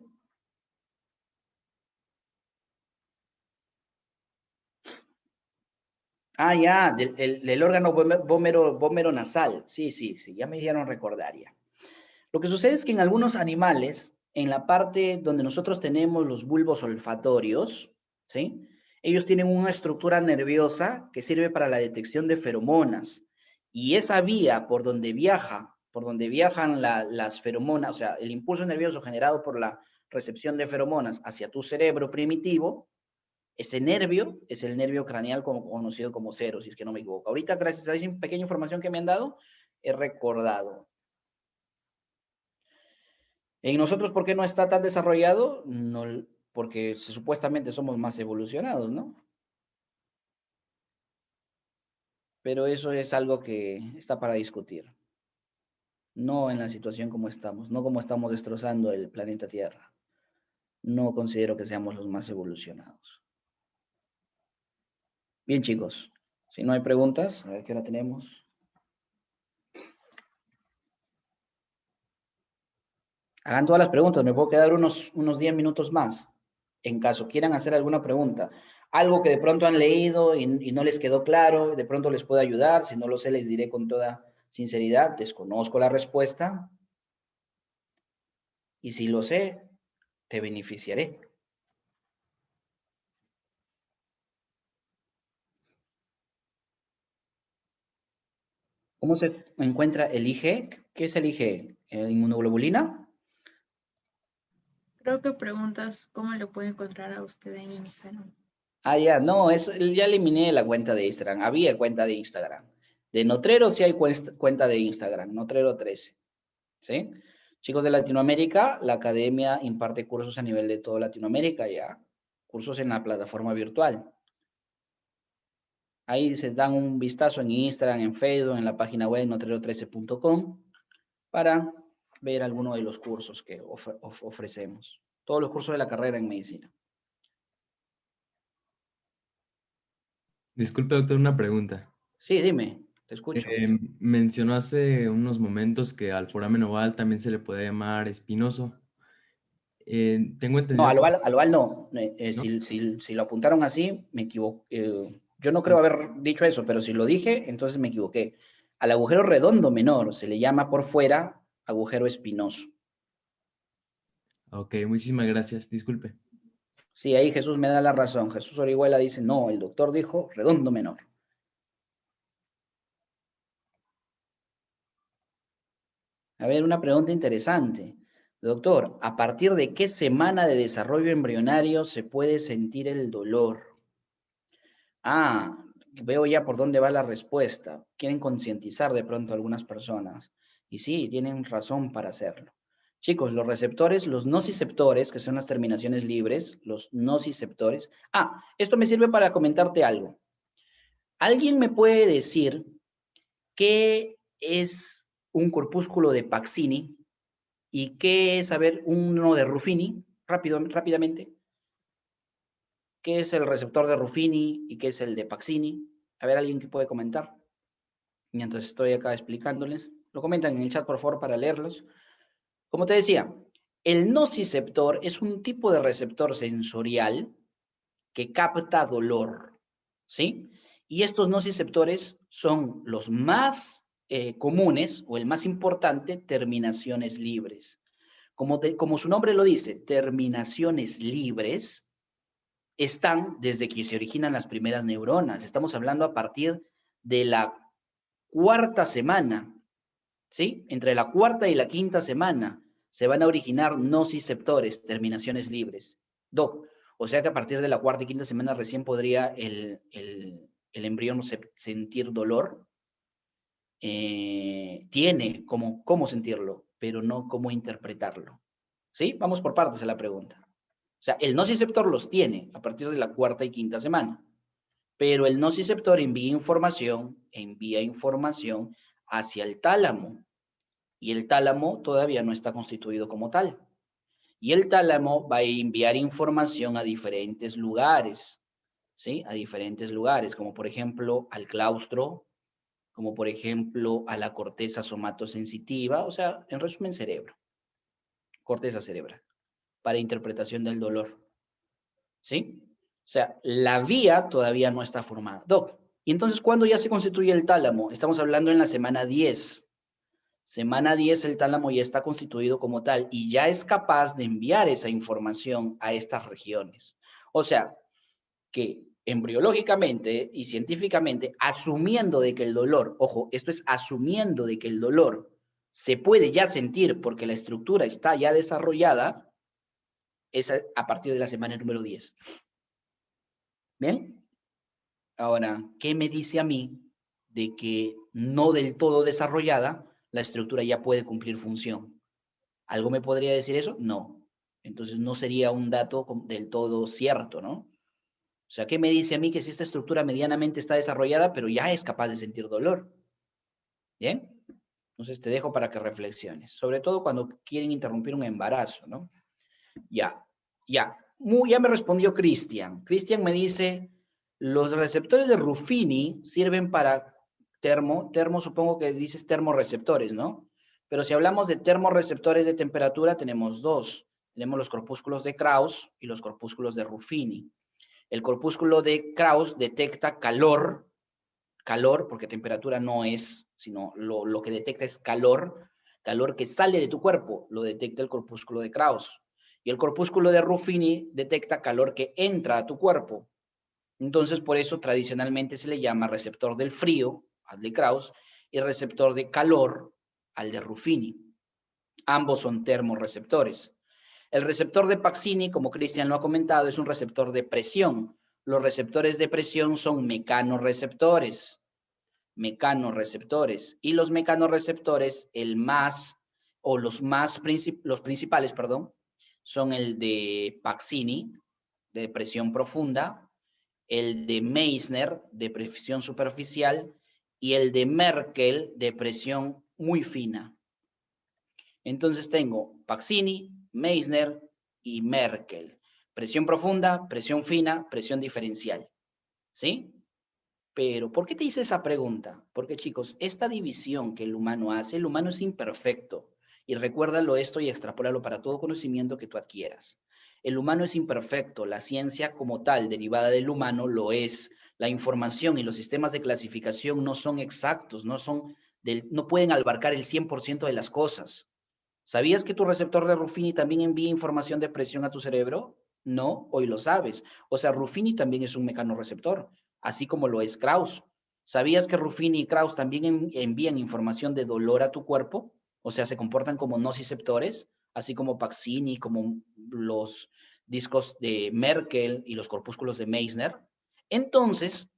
Ah, ya, del órgano bómero nasal. Sí, sí, sí, ya me hicieron recordar ya. Lo que sucede es que en algunos animales, en la parte donde nosotros tenemos los bulbos olfatorios, ¿sí? Ellos tienen una estructura nerviosa que sirve para la detección de feromonas. Y esa vía por donde viajan las feromonas, o sea, el impulso nervioso generado por la recepción de feromonas hacia tu cerebro primitivo, ese nervio es el nervio craneal conocido como cero, si es que no me equivoco. Ahorita, gracias a esa pequeña información que me han dado, he recordado. En nosotros, ¿por qué no está tan desarrollado? No, porque supuestamente somos más evolucionados, ¿no? Pero eso es algo que está para discutir. No en la situación como estamos, no como estamos destrozando el planeta Tierra. No considero que seamos los más evolucionados. Bien, chicos, si no hay preguntas, a ver qué hora tenemos. Hagan todas las preguntas, me puedo quedar unos 10 minutos más, en caso quieran hacer alguna pregunta. Algo que de pronto han leído y no les quedó claro, de pronto les puedo ayudar, si no lo sé les diré con toda sinceridad, desconozco la respuesta, y si lo sé, te beneficiaré. ¿Cómo se encuentra el IgE? ¿Qué es el IgE? ¿Inmunoglobulina? Creo que preguntas cómo lo puede encontrar a usted en Instagram. Ah, ya, no, ya eliminé la cuenta de Instagram. Había cuenta de Instagram. De Notrero sí hay cuenta de Instagram, Notrero 13. ¿Sí? Chicos de Latinoamérica, la academia imparte cursos a nivel de toda Latinoamérica ya. Cursos en la plataforma virtual. Ahí se dan un vistazo en Instagram, en Facebook, en la página web notrero13.com para ver algunos de los cursos que ofrecemos. Todos los cursos de la carrera en medicina. Disculpe, doctor, una pregunta. Sí, dime, te escucho. Mencionó hace unos momentos que al foramen oval también se le puede llamar espinoso. Tengo No, entendido que... al oval no. ¿No? Si lo apuntaron así, me equivoco. Yo no creo Ah, haber dicho eso, pero si lo dije, entonces me equivoqué. Al agujero redondo menor se le llama por fuera agujero espinoso. ok, muchísimas gracias. Disculpe. Sí, ahí Jesús me da la razón. Jesús Orihuela dice, no, el doctor dijo redondo menor. A ver, una pregunta interesante. Doctor, ¿a partir de qué semana de desarrollo embrionario se puede sentir el dolor? Ah, veo ya por dónde va la respuesta. Quieren concientizar de pronto a algunas personas. Y sí, tienen razón para hacerlo. Chicos, los receptores, los nociceptores, que son las terminaciones libres, los nociceptores. Ah, esto me sirve para comentarte algo. ¿Alguien me puede decir qué es un corpúsculo de Paxini y qué es, a ver, uno de Ruffini? Rápidamente. ¿Qué es el receptor de Ruffini y qué es el de Paxini? A ver, alguien que puede comentar. Mientras estoy acá explicándoles. Lo comentan en el chat, por favor, para leerlos. Como te decía, el nociceptor es un tipo de receptor sensorial que capta dolor, ¿sí? Y estos nociceptores son los más comunes o el más importante, terminaciones libres. Como su nombre lo dice, terminaciones libres, están desde que se originan las primeras neuronas. Estamos hablando a partir de la cuarta semana, ¿sí? Entre la cuarta y la quinta semana se van a originar nociceptores, terminaciones libres. Doc, o sea que a partir de la cuarta y quinta semana recién podría el embrión sentir dolor. Tiene cómo sentirlo, pero no cómo interpretarlo. ¿Sí? Vamos por partes a la pregunta. O sea, el nociceptor los tiene a partir de la cuarta y quinta semana, pero el nociceptor envía información hacia el tálamo, y el tálamo todavía no está constituido como tal. Y el tálamo va a enviar información a diferentes lugares, ¿sí? A diferentes lugares, como por ejemplo al claustro, como por ejemplo a la corteza somatosensitiva, o sea, en resumen, cerebro, corteza cerebral, para interpretación del dolor, ¿sí? O sea, la vía todavía no está formada. Doc, ¿y entonces cuándo ya se constituye el tálamo? Estamos hablando en la semana 10. Semana 10 el tálamo ya está constituido como tal y ya es capaz de enviar esa información a estas regiones. O sea, que embriológicamente y científicamente, asumiendo de que el dolor, ojo, esto es asumiendo de que el dolor se puede ya sentir porque la estructura está ya desarrollada, es a partir de la semana número 10. ¿Bien? Ahora, ¿qué me dice a mí de que no del todo desarrollada, la estructura ya puede cumplir función? ¿Algo me podría decir eso? No. Entonces no sería un dato del todo cierto, ¿no? O sea, ¿qué me dice a mí que si esta estructura medianamente está desarrollada, pero ya es capaz de sentir dolor? ¿Bien? Entonces te dejo para que reflexiones, sobre todo cuando quieren interrumpir un embarazo, ¿no? Ya. Ya me respondió Cristian. Cristian me dice, los receptores de Ruffini sirven para termo supongo que dices termorreceptores, ¿no? Pero si hablamos de termorreceptores de temperatura, tenemos dos. Tenemos los corpúsculos de Krauss y los corpúsculos de Ruffini. El corpúsculo de Krauss detecta calor, porque temperatura no es, sino lo que detecta es calor que sale de tu cuerpo, lo detecta el corpúsculo de Krauss. Y el corpúsculo de Ruffini detecta calor que entra a tu cuerpo. Entonces, por eso tradicionalmente se le llama receptor del frío, al de Krauss, y receptor de calor, al de Ruffini. Ambos son termorreceptores. El receptor de Paxini, como Cristian lo ha comentado, es un receptor de presión. Los receptores de presión son mecanorreceptores. Y los mecanorreceptores, los principales, son el de Paxini, de presión profunda, el de Meissner, de presión superficial, y el de Merkel, de presión muy fina. Entonces tengo Paxini, Meissner y Merkel. Presión profunda, presión fina, presión diferencial. ¿Sí? Pero, ¿por qué te hice esa pregunta? Porque, chicos, esta división que el humano hace, el humano es imperfecto. Y recuérdalo esto y extrapólalo para todo conocimiento que tú adquieras. El humano es imperfecto, la ciencia como tal, derivada del humano, lo es. La información y los sistemas de clasificación no son exactos, no pueden abarcar el 100% de las cosas. ¿Sabías que tu receptor de Ruffini también envía información de presión a tu cerebro? No, hoy lo sabes. O sea, Ruffini también es un mecanorreceptor, así como lo es Krauss. ¿Sabías que Ruffini y Krauss también envían información de dolor a tu cuerpo? O sea, se comportan como nociceptores, así como Paxini, como los discos de Merkel y los corpúsculos de Meissner. Entonces,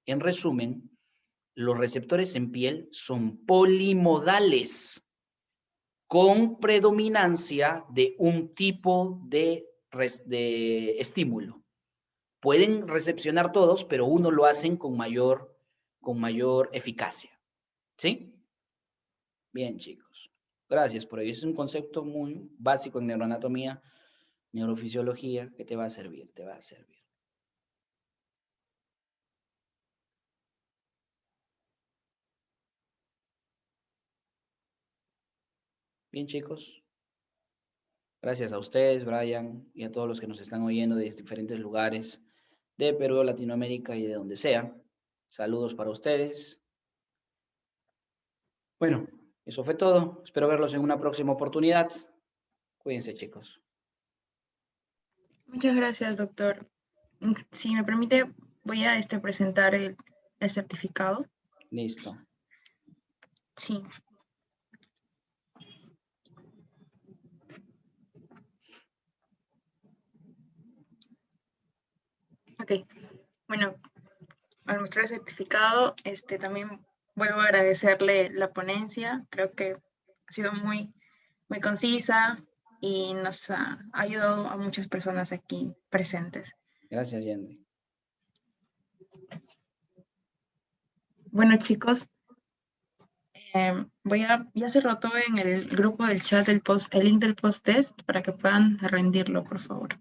en resumen, los receptores en piel son polimodales, con predominancia de un tipo de estímulo. Pueden recepcionar todos, pero uno lo hacen con mayor eficacia. ¿Sí? Bien, chicos. Gracias por ello. Es un concepto muy básico en neuroanatomía, neurofisiología, que te va a servir, te va a servir. Bien, chicos. Gracias a ustedes, Brian, y a todos los que nos están oyendo de diferentes lugares de Perú, Latinoamérica y de donde sea. Saludos para ustedes. Bueno, eso fue todo. Espero verlos en una próxima oportunidad. Cuídense, chicos. Muchas gracias, doctor. Si me permite, voy a presentar el certificado. Listo. Sí. Ok. Bueno, al mostrar el certificado, también vuelvo a agradecerle la ponencia. Creo que ha sido muy concisa y nos ha ayudado a muchas personas aquí presentes. Gracias, Yendi. Bueno, chicos, ya se rotó en el grupo del chat el link del post-test para que puedan rendirlo, por favor.